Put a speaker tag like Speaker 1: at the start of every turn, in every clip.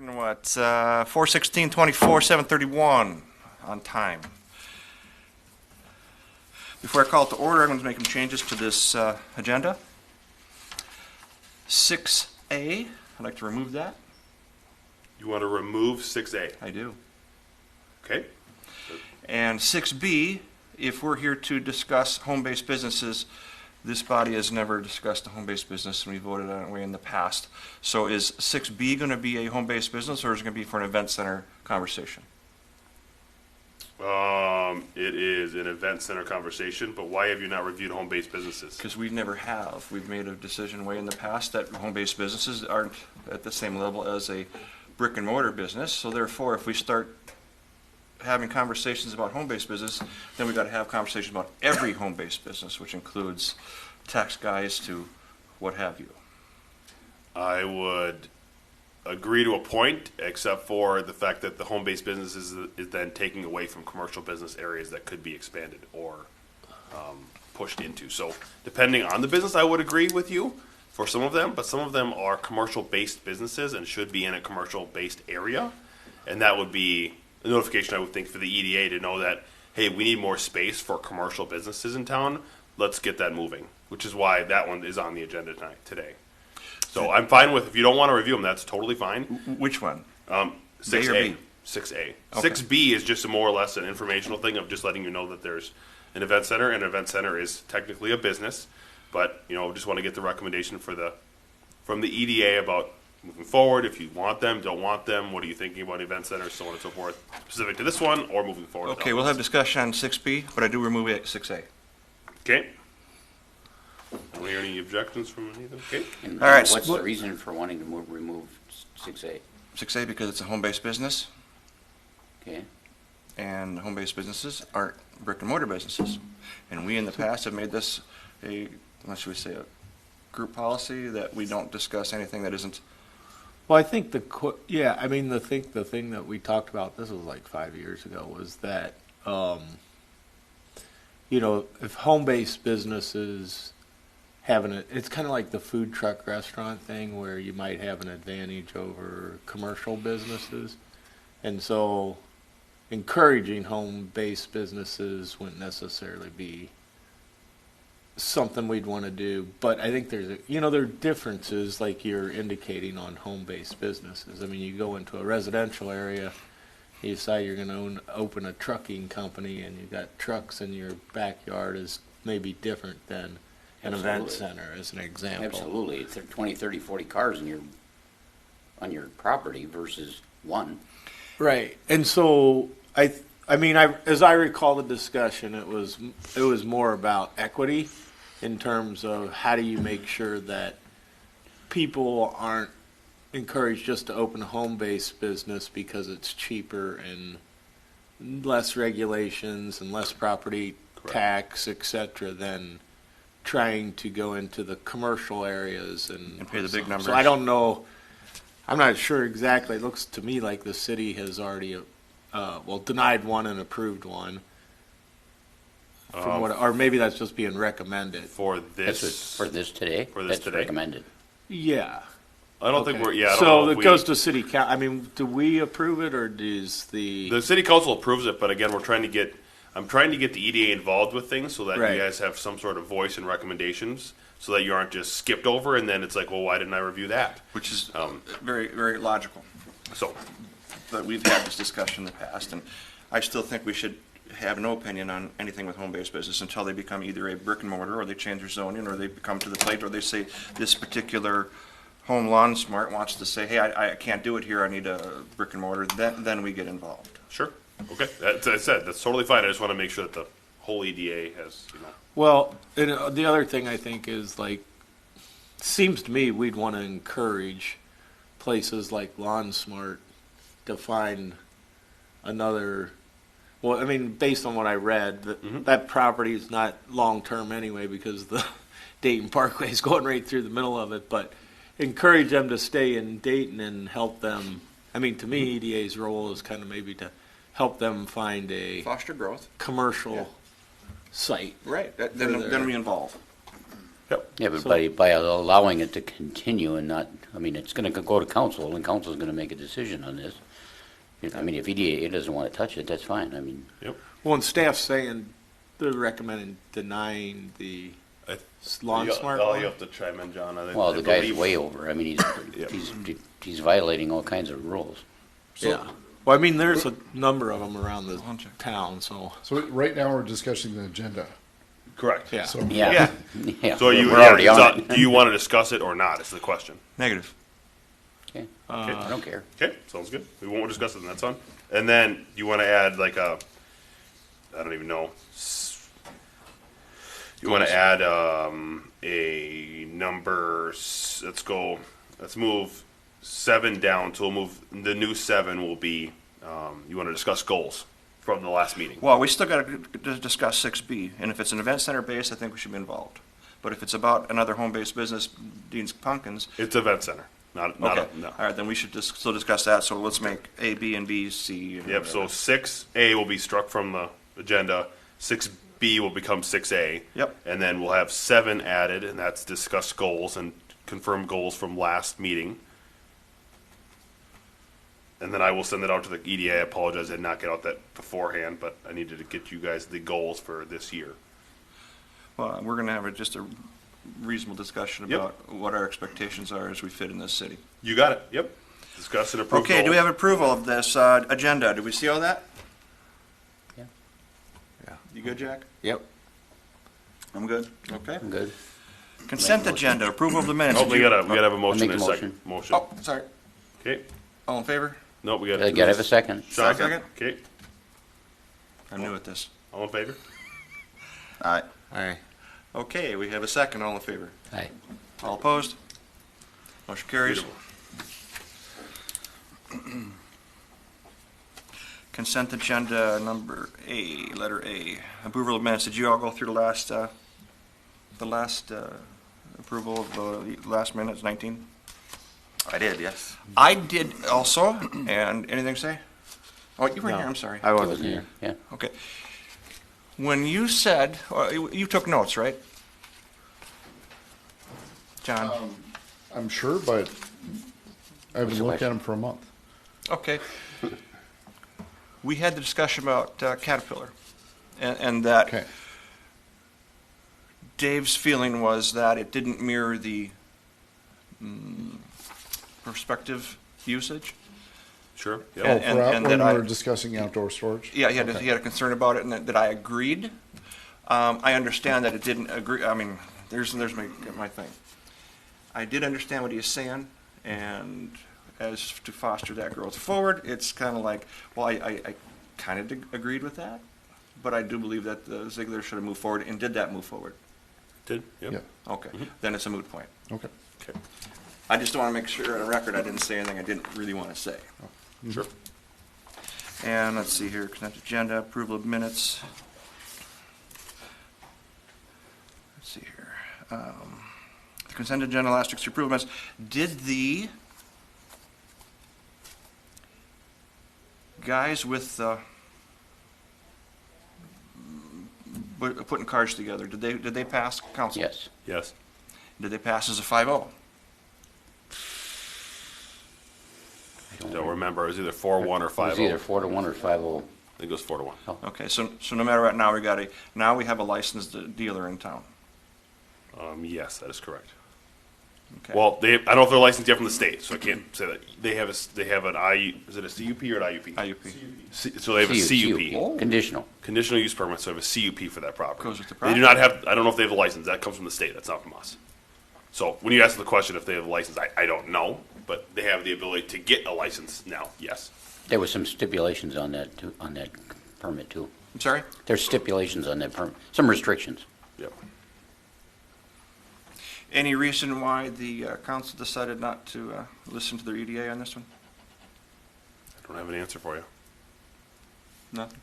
Speaker 1: What, 4/16/24, 7:31 on time. Before I call it to order, I'm going to make some changes to this agenda. 6A, I'd like to remove that.
Speaker 2: You want to remove 6A?
Speaker 1: I do.
Speaker 2: Okay.
Speaker 1: And 6B, if we're here to discuss home-based businesses, this body has never discussed a home-based business, and we voted on it way in the past. So is 6B going to be a home-based business, or is it going to be for an event center conversation?
Speaker 2: It is an event center conversation, but why have you not reviewed home-based businesses?
Speaker 1: Because we never have. We've made a decision way in the past that home-based businesses aren't at the same level as a brick-and-mortar business. So therefore, if we start having conversations about home-based business, then we've got to have conversations about every home-based business, which includes tax guys to what have you.
Speaker 2: I would agree to a point, except for the fact that the home-based business is then taking away from commercial business areas that could be expanded or pushed into. So depending on the business, I would agree with you for some of them, but some of them are commercial-based businesses and should be in a commercial-based area, and that would be a notification, I would think, for the EDA to know that, hey, we need more space for commercial businesses in town. Let's get that moving, which is why that one is on the agenda today. So I'm fine with, if you don't want to review them, that's totally fine.
Speaker 1: Which one?
Speaker 2: 6A.
Speaker 1: A or B?
Speaker 2: 6A.
Speaker 1: Okay.
Speaker 2: 6B is just more or less an informational thing of just letting you know that there's an event center, and an event center is technically a business. But, just want to get the recommendation from the EDA about moving forward, if you want them, don't want them, what are you thinking about event centers, so on and so forth, specific to this one, or moving forward.
Speaker 1: Okay, we'll have discussion on 6B, but I do remove 6A.
Speaker 2: Okay. Don't hear any objections from any of them? Okay.
Speaker 3: And
Speaker 1: All right,
Speaker 3: what's
Speaker 1: so-
Speaker 3: the reason for wanting to remove 6A?
Speaker 1: 6A because it's a home-based business,
Speaker 3: Okay,
Speaker 1: and home-based businesses aren't brick-and-mortar businesses. And we in the past have made this what should we say, a group policy that we don't discuss anything that isn't.
Speaker 4: Well, I think the thing that we talked about, this was like 5 years ago, was that, if home-based businesses it's kind of like the food truck restaurant thing where you might have an advantage over commercial businesses. And so encouraging home-based businesses wouldn't necessarily be something we'd want to do, but I think there are differences like you're indicating on home-based businesses. I mean, you go into a residential area, you decide you're going to open a trucking company, and you've got trucks in your backyard is maybe different than an event center, as an example.
Speaker 3: absolutely. It's 20, 30, 40 cars on your property versus one.
Speaker 4: Right, and so as I recall the discussion, it was more about equity in terms of how do you make sure that people aren't encouraged just to open a home-based business because it's cheaper and less regulations and less property tax, et cetera, than trying to go into the commercial areas and
Speaker 1: pay the big numbers.
Speaker 4: So I don't know. I'm not sure exactly. It looks to me like the city has already denied one and approved one. Or maybe that's just being recommended.
Speaker 2: For this
Speaker 3: today.
Speaker 2: That's
Speaker 3: today. Recommended.
Speaker 4: Yeah.
Speaker 2: I don't think we're, I don't
Speaker 4: So
Speaker 2: know if
Speaker 4: it goes to city council. I mean, do we approve it, or does
Speaker 2: the city council approves it, but again, I'm trying to get the EDA involved with things so that
Speaker 4: Right.
Speaker 2: you guys have some sort of voice and recommendations, so that you aren't just skipped over and then it's like, well, why didn't I review that?
Speaker 1: Which is very, very logical.
Speaker 2: So,
Speaker 1: But we've had this discussion in the past, and I still think we should have no opinion on anything with home-based business until they become either a brick and mortar, or they change their zoning, or they come to the plate, or they say this particular Home Lawn Smart wants to say, hey, I can't do it here, I need a brick and mortar. Then we get involved.
Speaker 2: sure. Okay. As I said, that's totally fine. I just want to make sure that the whole EDA has,
Speaker 4: Well, and the other thing I think is, seems to me we'd want to encourage places like Lawn Smart to find another. Well, I mean, based on what I read, that property is not long-term anyway because the Dayton Parkway is going right through the middle of it, but encourage them to stay in Dayton and help them. I mean, to me, EDA's role is kind of maybe to help them find a
Speaker 1: Foster growth.
Speaker 4: commercial site.
Speaker 1: Right. Then we involve.
Speaker 2: Yep.
Speaker 3: Yeah, but
Speaker 4: So-
Speaker 3: by allowing it to continue and not, I mean, it's gonna go to council, and council's gonna make a decision on this. I mean, if EDA doesn't wanna touch it, that's fine, I mean,
Speaker 2: Yep.
Speaker 4: Well, and staff's saying they're recommending denying the lawn smart
Speaker 2: Oh,
Speaker 4: one.
Speaker 2: you have to chime in, John.
Speaker 3: well,
Speaker 2: I
Speaker 3: the guy's
Speaker 2: believe-
Speaker 3: way over, I mean,
Speaker 2: Yep.
Speaker 3: he's violating all kinds of rules.
Speaker 4: Yeah. Well, I mean, there's a number of them around the
Speaker 1: I'll check.
Speaker 4: town, so.
Speaker 5: So right now, we're discussing the agenda.
Speaker 2: Correct.
Speaker 4: Yeah.
Speaker 5: So
Speaker 3: Yeah. Yeah,
Speaker 2: So you,
Speaker 3: we're already
Speaker 2: it's
Speaker 3: on
Speaker 2: up-
Speaker 3: it.
Speaker 2: do you want to discuss it or not, is the question.
Speaker 1: Negative.
Speaker 3: Okay,
Speaker 4: Uh,
Speaker 3: I don't care.
Speaker 2: Okay, sounds good. We won't discuss it, and that's fine. And then you want to add like a, I don't even know. You want to add a number. Let's move 7 down. So we'll move the new 7 will be. You want to discuss goals from the last meeting.
Speaker 1: Well, we still got to discuss 6B, and if it's an event center base, I think we should be involved. But if it's about another home-based business, Dean's Pumpkins,
Speaker 2: It's event center, not
Speaker 1: okay,
Speaker 2: a, no.
Speaker 1: all right, then we should still discuss that, so let's make A, B, and B, C. And
Speaker 2: Yep. So
Speaker 1: whatever.
Speaker 2: 6A will be struck from the agenda. 6B will become 6A.
Speaker 1: Yep.
Speaker 2: And then we'll have 7 added, and that's discuss goals and confirm goals from last meeting. And then I will send it out to the EDA. I apologize, I did not get out that beforehand, but I needed to get you guys the goals for this year.
Speaker 1: Well, we're gonna have just a reasonable discussion
Speaker 2: Yep.
Speaker 1: about what our expectations are as we fit in this city.
Speaker 2: You got it. Yep. Discuss and approve.
Speaker 1: Okay, do we
Speaker 2: goals.
Speaker 1: have approval of this agenda? Do we see all that?
Speaker 3: Yeah.
Speaker 4: Yeah.
Speaker 1: You good, Jack?
Speaker 4: Yep.
Speaker 1: I'm good. Okay.
Speaker 3: I'm good.
Speaker 1: Consent agenda, approval of the minutes.
Speaker 2: Oh, we gotta have a motion
Speaker 3: make
Speaker 2: in a
Speaker 3: a
Speaker 2: second. Motion.
Speaker 1: Oh, sorry.
Speaker 2: Okay.
Speaker 1: All in favor?
Speaker 2: No, we got.
Speaker 3: Gotta have a second.
Speaker 1: Second.
Speaker 2: Okay.
Speaker 1: I'm new at this.
Speaker 2: All in favor?
Speaker 1: Aye.
Speaker 4: Aye.
Speaker 1: Okay, we have a second. All in favor?
Speaker 3: Aye.
Speaker 1: All opposed? Motion carries.
Speaker 2: Beautiful.
Speaker 1: Consent agenda number A, letter A. Approval of minutes. Did you all go through the last approval of the last minutes, 19?
Speaker 6: I did, yes.
Speaker 1: I did also, and anything to say? Oh, you were
Speaker 4: No.
Speaker 1: here, I'm sorry.
Speaker 6: I
Speaker 3: I
Speaker 6: wasn't
Speaker 3: wasn't
Speaker 6: here.
Speaker 3: here, yeah.
Speaker 1: Okay. When you said, you took notes, right? John?
Speaker 5: I'm sure, but I haven't
Speaker 3: the
Speaker 5: looked at
Speaker 3: question?
Speaker 5: them for a month.
Speaker 1: Okay. We had the discussion about Caterpillar, and that
Speaker 5: Okay.
Speaker 1: Dave's feeling was that it didn't mirror the prospective usage.
Speaker 2: Sure.
Speaker 5: Oh,
Speaker 2: Yep.
Speaker 1: And-
Speaker 5: for out,
Speaker 1: and
Speaker 5: when
Speaker 1: that I-
Speaker 5: we were discussing outdoor storage?
Speaker 1: Yeah, he had
Speaker 5: Okay.
Speaker 1: a concern about it, and that I agreed. I understand that it didn't agree, I mean, there's my thing. I did understand what he was saying, and as to foster that growth forward, it's kind of like, well, I kind of agreed with that, but I do believe that Ziegler should have moved forward and did that move forward.
Speaker 2: Did? Yep.
Speaker 5: Yeah,
Speaker 1: Okay, then it's a moot point.
Speaker 5: okay.
Speaker 2: Okay.
Speaker 1: I just want to make sure on the record I didn't say anything I didn't really want to say.
Speaker 2: Sure.
Speaker 1: And let's see here, consent agenda, approval of minutes. Let's see here. The consent agenda, last week's approval minutes. Did the guys with putting cars together, did they pass council?
Speaker 3: Yes.
Speaker 2: Yes.
Speaker 1: Did they pass as a 5-0?
Speaker 3: I
Speaker 2: Don't remember. It was either 4-1 or
Speaker 3: It
Speaker 2: 5-0.
Speaker 3: was either 4-1 or 5-0.
Speaker 2: I think it was 4-1.
Speaker 1: Okay, so no matter what, now we have a licensed dealer in town.
Speaker 2: Yes, that is correct.
Speaker 1: Okay.
Speaker 2: Well, I don't know if they're licensed yet from the state, so I can't say that. They have an IU. Is it a CUP or an IUP?
Speaker 1: IUP.
Speaker 2: So they have a CUP.
Speaker 1: Oh.
Speaker 3: Conditional.
Speaker 2: Conditional use permit, so they have a CUP for that property.
Speaker 1: Goes with the
Speaker 2: They do not have, I don't know if they have a license, that comes from the state, that's not from us. So when you ask the question if they have a license, I don't know, but they have the ability to get a license now, yes.
Speaker 3: There was some stipulations on that, too, on that permit, too.
Speaker 1: I'm sorry?
Speaker 3: There's stipulations on that permit, some restrictions.
Speaker 2: Yep.
Speaker 1: Any reason why the council decided not to listen to their EDA on this one?
Speaker 2: I don't have an answer for you.
Speaker 1: Nothing?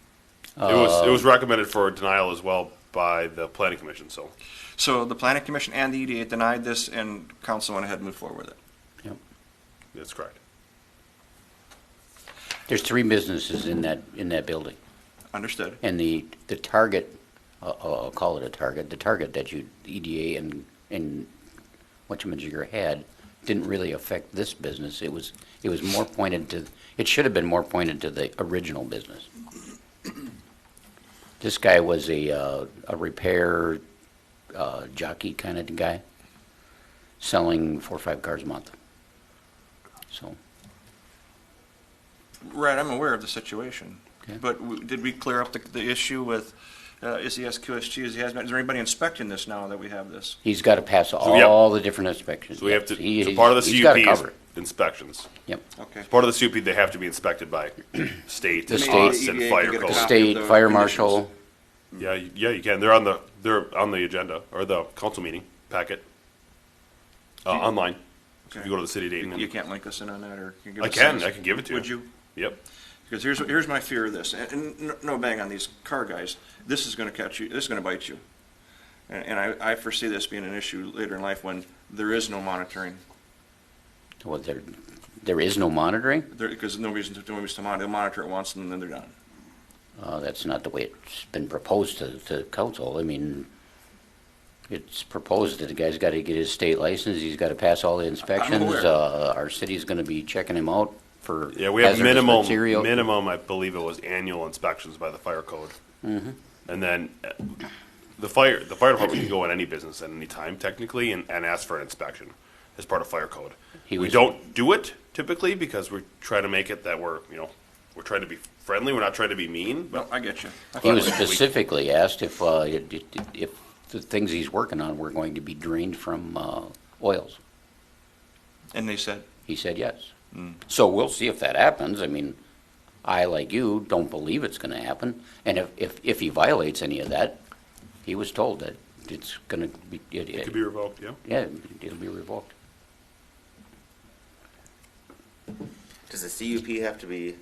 Speaker 2: It was recommended for denial as well by the planning commission, so.
Speaker 1: So the planning commission and the EDA denied this, and council went ahead and moved forward with it.
Speaker 3: Yep.
Speaker 2: That's correct.
Speaker 3: There's 3 businesses in that building.
Speaker 1: Understood.
Speaker 3: And the target, I'll call it a target, the target that EDA and and whatchamajigger had didn't really affect this business. It was more pointed to, it should have been more pointed to the original business. This guy was a repair jockey kind of guy, selling 4 or 5 cars a month. So,
Speaker 1: Right, I'm aware of the situation.
Speaker 3: Okay.
Speaker 1: But did we clear up the issue with, is he SQSG, is there anybody inspecting this now that we have this?
Speaker 3: he's got to pass
Speaker 2: we have-
Speaker 3: all the different inspections.
Speaker 2: So we have to,
Speaker 3: He-
Speaker 2: so part of the
Speaker 3: he's gotta
Speaker 2: CUP is
Speaker 3: cover it.
Speaker 2: inspections.
Speaker 3: Yep.
Speaker 1: Okay.
Speaker 2: As part of the CUP, they have to be inspected by state,
Speaker 3: The
Speaker 2: us,
Speaker 3: state-
Speaker 2: and
Speaker 1: EDA
Speaker 2: fire
Speaker 1: can get a
Speaker 2: code.
Speaker 1: copy.
Speaker 3: State,
Speaker 1: of the
Speaker 3: fire
Speaker 1: conditions.
Speaker 3: marshal,
Speaker 2: Yeah, you can. They're on the agenda or the council meeting packet online. So if you go to the city of Dayton,
Speaker 1: You can't link us in on that, or can you give
Speaker 2: I
Speaker 1: us
Speaker 2: can.
Speaker 1: sense?
Speaker 2: I can give it to you.
Speaker 1: Would you?
Speaker 2: Yep.
Speaker 1: Because here's my fear of this, and no bang on these car guys, this is gonna catch you, this is gonna bite you. And I foresee this being an issue later in life when there is no monitoring,
Speaker 3: well, there is no monitoring.
Speaker 1: because nobody's to monitor, they'll monitor it once and then they're done.
Speaker 3: That's not the way it's been proposed to council. I mean, it's proposed that the guy's got to get his state license, he's got to pass all the inspections.
Speaker 1: aware.
Speaker 3: Our city's going to be checking him out for
Speaker 2: Yeah, we have
Speaker 3: hazardous material.
Speaker 2: minimum. I believe it was annual inspections by the fire code, and then the fire department can go in any business at any time technically and ask for an inspection as part of fire code.
Speaker 3: He
Speaker 2: We
Speaker 3: was-
Speaker 2: don't do it typically because we're trying to make it that we're trying to be friendly. We're not trying to be mean.
Speaker 1: No,
Speaker 2: But
Speaker 1: I get you.
Speaker 3: He was specifically asked if the things he's working on were going to be drained from oils.
Speaker 1: And they said,
Speaker 3: He said yes. So we'll see if that happens. I mean, I, like you, don't believe it's going to happen. And if he violates any of that, he was told that it's going to be,
Speaker 2: it could be revoked. Yeah.
Speaker 3: yeah, it'll be revoked.
Speaker 6: Does the CUP have to be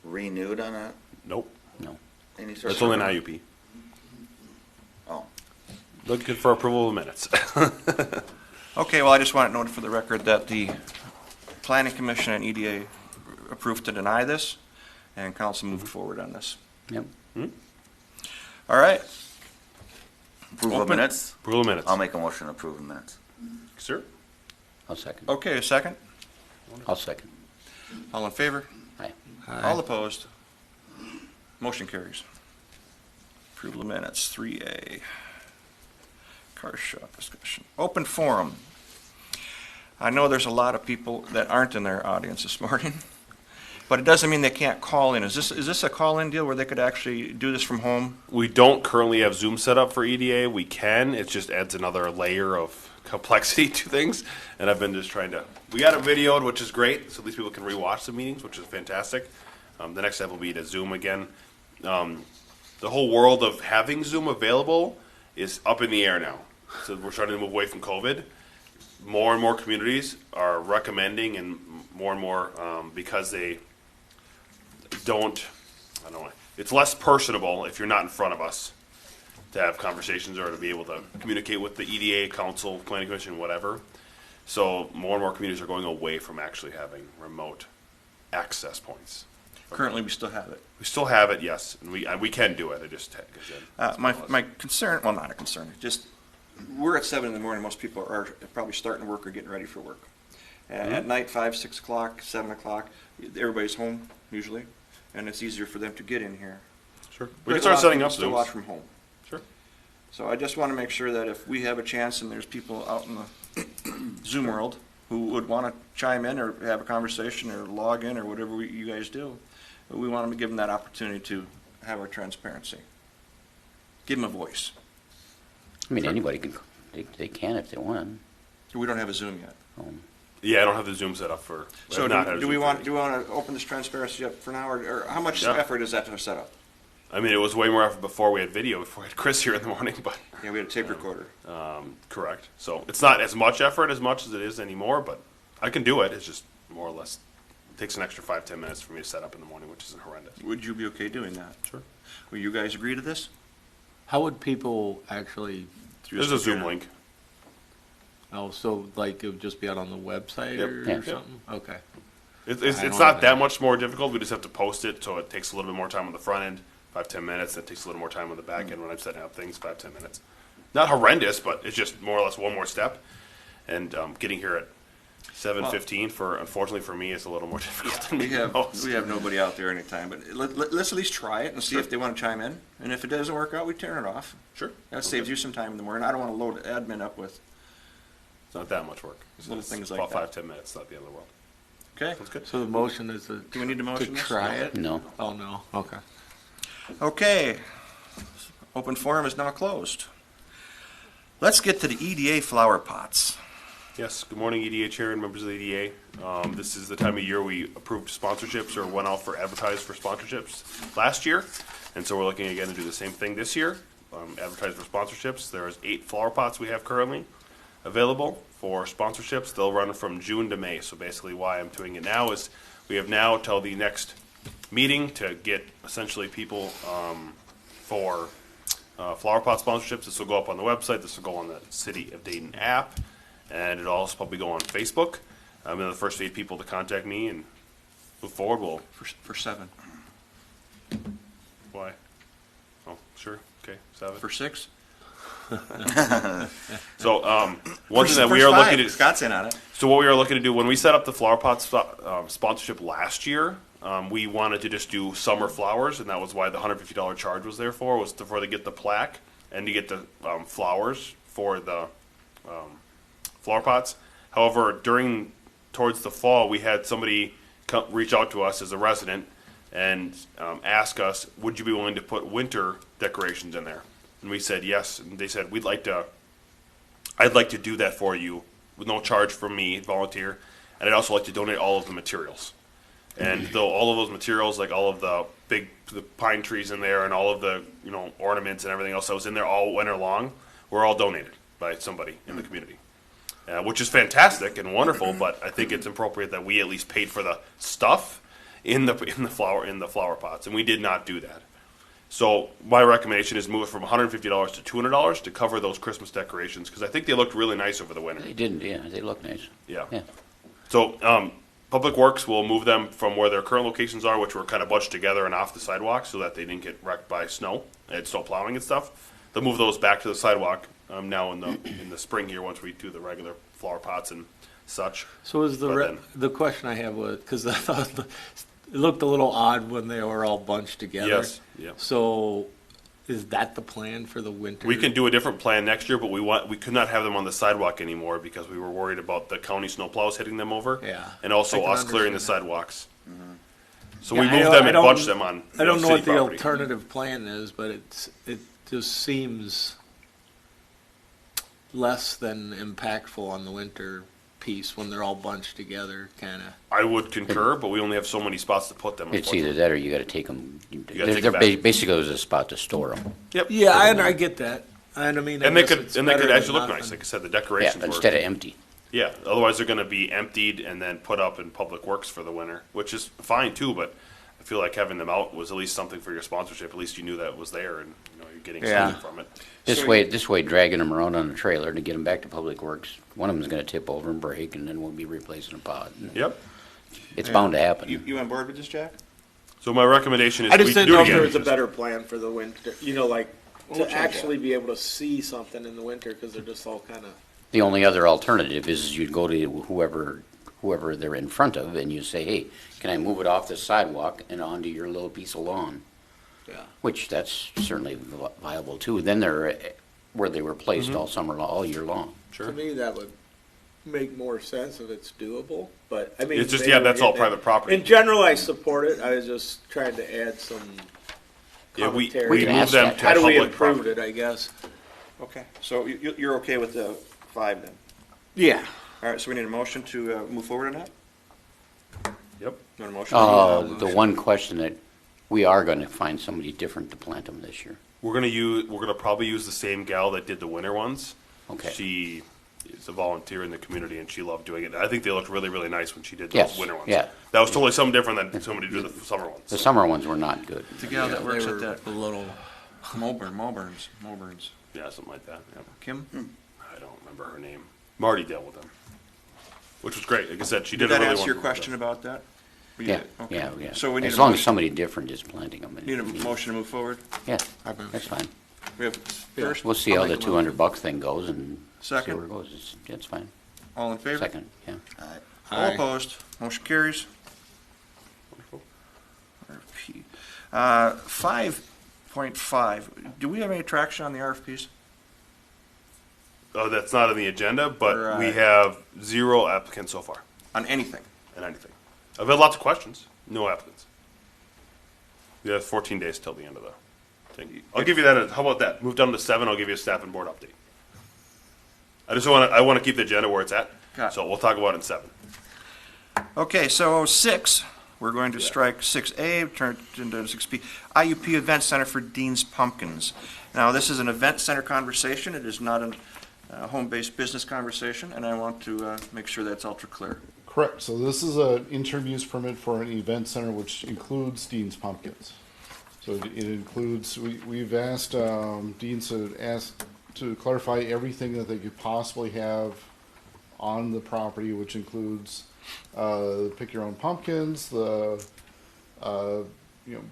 Speaker 6: renewed on
Speaker 2: Nope.
Speaker 3: No.
Speaker 6: any sort
Speaker 2: That's
Speaker 6: of?
Speaker 2: only an IUP.
Speaker 6: Oh,
Speaker 2: Looking for approval of minutes.
Speaker 1: okay, well, I just want it noted for the record that the Planning Commission and EDA approved to deny this, and council moved forward on this.
Speaker 3: Yep.
Speaker 1: All right,
Speaker 6: approval of
Speaker 1: Open.
Speaker 6: minutes?
Speaker 2: Approval of minutes.
Speaker 6: I'll make a motion to approve the minutes.
Speaker 2: Sir.
Speaker 3: I'll second.
Speaker 1: okay, a second.
Speaker 3: I'll second.
Speaker 1: All in favor?
Speaker 3: Aye.
Speaker 1: All opposed? Motion carries. Approval of minutes, 3A. Car shop discussion. Open forum. I know there's a lot of people that aren't in their audience this morning, but it doesn't mean they can't call in. Is this a call-in deal where they could actually do this from home?
Speaker 2: We don't currently have Zoom set up for EDA. We can. It just adds another layer of complexity to things. And I've been just trying to. We got it videoed, which is great, so these people can rewatch the meetings, which is fantastic. The next step will be to Zoom again. The whole world of having Zoom available is up in the air now. So we're starting to move away from COVID. More and more communities are recommending, and more because they don't. I don't know. It's less personable if you're not in front of us to have conversations or to be able to communicate with the EDA, council, planning commission, whatever. So more and more communities are going away from actually having remote access points.
Speaker 1: Currently, we still have it.
Speaker 2: We still have it, yes, and we can do it. I just
Speaker 1: My concern, well, not a concern, just, we're at 7 in the morning, most people are probably starting work or getting ready for work. At night, 5, 6 o'clock, 7 o'clock, everybody's home usually, and it's easier for them to get in here.
Speaker 2: sure we can start setting up
Speaker 1: Still watch
Speaker 2: Zooms.
Speaker 1: from home.
Speaker 2: Sure.
Speaker 1: So I just want to make sure that if we have a chance and there's people out in the Zoom world who would want to chime in or have a conversation or log in or whatever you guys do, we want to give them that opportunity to have our transparency. Give them a voice.
Speaker 3: I mean, anybody can, they can if they want.
Speaker 1: We don't have a Zoom yet.
Speaker 2: Yeah, I don't have the Zoom set up for.
Speaker 1: So
Speaker 2: I've not had a
Speaker 1: do
Speaker 2: Zoom
Speaker 1: we
Speaker 2: for
Speaker 1: want,
Speaker 2: these.
Speaker 1: do we want to open this transparency up for now, or how much
Speaker 2: Yeah.
Speaker 1: effort is that to set up?
Speaker 2: I mean, it was way more effort before we had video, before we had Chris here in the morning, but
Speaker 1: Yeah, we had a tape recorder.
Speaker 2: correct. So it's not as much effort as much as it is anymore, but I can do it. It's just more or less takes an extra 5-10 minutes for me to set up in the morning, which isn't horrendous.
Speaker 1: Would you be okay doing that?
Speaker 2: Sure.
Speaker 1: Will you guys agree to this?
Speaker 4: How would people actually,
Speaker 2: There's a Zoom link.
Speaker 4: oh, so like it would just be out on the website
Speaker 2: Yep.
Speaker 4: or
Speaker 3: Yeah.
Speaker 4: something? Okay.
Speaker 2: It's
Speaker 4: I
Speaker 2: it's
Speaker 4: don't
Speaker 2: not
Speaker 4: have
Speaker 2: that
Speaker 4: that.
Speaker 2: much more difficult. We just have to post it, so it takes a little bit more time on the front end, 5-10 minutes. It takes a little more time on the back end when I'm setting up things, 5-10 minutes. not horrendous, but it's just more or less one more step. And getting here at 7:15 unfortunately for me, is a little more difficult than
Speaker 1: We
Speaker 2: most.
Speaker 1: have nobody out there anytime, but let's at least try it and see if they want to chime in. And if it doesn't work out, we turn it off.
Speaker 2: Sure.
Speaker 1: That saves you some time in the morning. I don't want to load admin up with,
Speaker 2: It's not that much work.
Speaker 1: Little things like
Speaker 2: about
Speaker 1: that.
Speaker 2: 5-10 minutes. Not the end of the world.
Speaker 1: okay?
Speaker 2: That's good.
Speaker 4: So the motion is to
Speaker 1: Do we need to motion this?
Speaker 4: try it?
Speaker 3: No.
Speaker 4: Oh, no, okay.
Speaker 1: Okay. Open forum is now closed. Let's get to the EDA flower pots.
Speaker 2: Yes, good morning, EDA Chair and members of the EDA. This is the time of year we approved sponsorships or went out for advertised for sponsorships last year. And so we're looking again to do the same thing this year, advertise for sponsorships. There's 8 flower pots we have currently available for sponsorships. They'll run from June to May. So basically why I'm doing it now is we have now till the next meeting to get essentially people for flower pot sponsorships. This will go up on the website. This will go on the City of Dayton app. And it'll also probably go on Facebook. I'm the first 8 people to contact me and move forward. We'll,
Speaker 1: For 7.
Speaker 2: why? Oh, sure. Okay, 7.
Speaker 1: For 6?
Speaker 2: So, one thing that we are looking at,
Speaker 1: Scott's in on it.
Speaker 2: so what we are looking to do, when we set up the flower pot sponsorship last year, we wanted to just do summer flowers, and that was why the $150 charge was there for, was to get the plaque and to get the flowers for the flower pots. However, towards the fall, we had somebody reach out to us as a resident and ask us, would you be willing to put winter decorations in there? And we said yes, and they said, I'd like to do that for you with no charge from me, volunteer, and I'd also like to donate all of the materials. And though all of those materials, like all of the pine trees in there and all of the ornaments and everything else that was in there all winter long, were all donated by somebody in the community. Which is fantastic and wonderful, but I think it's appropriate that we at least paid for the stuff in the flower pots, and we did not do that. So my recommendation is move it from $150 to $200 to cover those Christmas decorations, because I think they looked really nice over the winter.
Speaker 3: They didn't, yeah, they look nice.
Speaker 2: Yeah.
Speaker 3: Yeah.
Speaker 2: So Public Works will move them from where their current locations are, which were kind of bunched together and off the sidewalk so that they didn't get wrecked by snow and snow plowing and stuff. They'll move those back to the sidewalk now in the spring here once we do the regular flower pots and such.
Speaker 4: So is the question I have was, because I thought it looked a little odd when they were all bunched together.
Speaker 2: Yes, yeah.
Speaker 4: So is that the plan for the winter?
Speaker 2: We can do a different plan next year, but we could not have them on the sidewalk anymore because we were worried about the county snowplows hitting them over.
Speaker 4: Yeah.
Speaker 2: And also
Speaker 4: I can
Speaker 2: us clearing the
Speaker 4: understand
Speaker 2: sidewalks. So
Speaker 4: Yeah,
Speaker 2: we
Speaker 4: I
Speaker 2: moved
Speaker 4: don't-
Speaker 2: them
Speaker 4: I
Speaker 2: and
Speaker 4: don't-
Speaker 2: bunched them on
Speaker 4: I don't know
Speaker 2: city
Speaker 4: what the
Speaker 2: property.
Speaker 4: alternative plan is, but it just seems less than impactful on the winter piece when they're all bunched together, kind of.
Speaker 2: I would concur, but we only have so many spots to put them.
Speaker 3: It's either that or you gotta take them,
Speaker 2: gotta take 'em back.
Speaker 3: basically there's a spot to store them.
Speaker 2: Yep.
Speaker 4: Yeah, I get that. And I mean,
Speaker 2: And they
Speaker 4: I guess
Speaker 2: could
Speaker 4: it's
Speaker 2: and they
Speaker 4: better
Speaker 2: could
Speaker 4: than
Speaker 2: actually look
Speaker 4: nothing.
Speaker 2: nice. Like I said, the
Speaker 3: Yeah,
Speaker 2: decorations
Speaker 3: instead
Speaker 2: were.
Speaker 3: of empty.
Speaker 2: Yeah. Otherwise, they're going to be emptied and then put up in Public Works for the winter, which is fine too. But I feel like having them out was at least something for your sponsorship. At least you knew that it was there, and you're getting
Speaker 4: Yeah.
Speaker 2: something from it.
Speaker 3: This way, dragging them around on a trailer to get them back to Public Works, one of them's gonna tip over and break, and then we'll be replacing a pod.
Speaker 2: Yep.
Speaker 3: It's bound to happen.
Speaker 1: You on board with this, Jack?
Speaker 2: So my recommendation is
Speaker 4: I
Speaker 2: we
Speaker 4: just didn't
Speaker 2: do
Speaker 4: know
Speaker 2: it
Speaker 4: if there
Speaker 2: again.
Speaker 4: was a better plan for the winter, like
Speaker 1: We'll
Speaker 4: to
Speaker 1: check
Speaker 4: actually be able to see something in the winter because they're just all kind of.
Speaker 3: The only other alternative is you'd go to whoever they're in front of, and you say, hey, can I move it off the sidewalk and onto your little piece of lawn?
Speaker 4: Yeah.
Speaker 3: Which that's certainly viable too. Then they're where they were placed all year long.
Speaker 2: Sure.
Speaker 4: To me, that would make more sense if it's doable. But I mean,
Speaker 2: It's just
Speaker 4: they
Speaker 2: yeah,
Speaker 4: were
Speaker 2: that's all
Speaker 4: getting it.
Speaker 2: private property.
Speaker 4: In general, I support it. I was just trying to add some
Speaker 2: Yeah, we
Speaker 4: commentary.
Speaker 3: We
Speaker 2: we
Speaker 3: can
Speaker 2: move
Speaker 3: ask
Speaker 2: them
Speaker 3: that.
Speaker 2: to
Speaker 4: How do we
Speaker 2: public
Speaker 4: improve
Speaker 2: property.
Speaker 4: it? I guess.
Speaker 1: Okay. So you're okay with the 5 then?
Speaker 4: Yeah.
Speaker 1: All right, so we need a motion to move forward on that?
Speaker 2: Yep.
Speaker 1: You want a motion?
Speaker 3: The one question that we are gonna find somebody different to plant them this year.
Speaker 2: We're gonna probably use the same gal that did the winter ones.
Speaker 3: Okay.
Speaker 2: She is a volunteer in the community and she loved doing it. I think they looked really, really nice when she did
Speaker 3: Yes,
Speaker 2: those winter ones.
Speaker 3: yeah.
Speaker 2: That was totally something different than somebody did the summer ones.
Speaker 3: The summer ones were not good.
Speaker 1: The gal that works
Speaker 4: they
Speaker 1: at
Speaker 4: were
Speaker 1: that
Speaker 4: a little.
Speaker 1: Moburn's.
Speaker 2: Yeah, something like that. Yeah.
Speaker 1: Kim?
Speaker 2: I don't remember her name. Marty dealt with them, which was great. Like I said, she
Speaker 1: Did
Speaker 2: did a
Speaker 1: that
Speaker 2: really
Speaker 1: answer your
Speaker 2: wonderful
Speaker 1: question
Speaker 2: job.
Speaker 1: about that? You
Speaker 3: Yeah,
Speaker 1: did, okay.
Speaker 3: yeah.
Speaker 1: So we need
Speaker 3: As
Speaker 1: a
Speaker 3: long as
Speaker 1: motion-
Speaker 3: somebody different is planting them.
Speaker 1: Need a motion to move forward?
Speaker 3: Yeah,
Speaker 4: I mean,
Speaker 3: that's fine.
Speaker 1: We have first.
Speaker 3: We'll see
Speaker 1: I'll
Speaker 3: how the
Speaker 1: make a motion.
Speaker 3: $200 thing goes and see
Speaker 1: Second.
Speaker 3: where it goes. It's fine.
Speaker 1: All in favor?
Speaker 3: Second, yeah.
Speaker 1: All
Speaker 4: Aye.
Speaker 1: opposed? Motion carries. RFP. 5.5, do we have any traction on the RFPs?
Speaker 2: Oh, that's not on the agenda, but we
Speaker 1: Right.
Speaker 2: have 0 applicants so far,
Speaker 1: On anything?
Speaker 2: and anything. I've had lots of questions, no applicants. We have 14 days till the end of the thing. I'll give you that, how about that? Move down to 7, I'll give you a staff and board update. I want to keep the agenda where it's at,
Speaker 1: Got it.
Speaker 2: so we'll talk about it in 7.
Speaker 1: Okay, so 6, we're going to strike 6A, turn it into 6B. IUP Event Center for Dehns Pumpkins. Now, this is an event center conversation. It is not a home-based business conversation, and I want to make sure that's ultra clear.
Speaker 5: Correct. So this is an interim use permit for an event center, which includes Dehns Pumpkins. So it includes, we've asked, Dehns to clarify everything that they could possibly have on the property, which includes, pick your own pumpkins, the,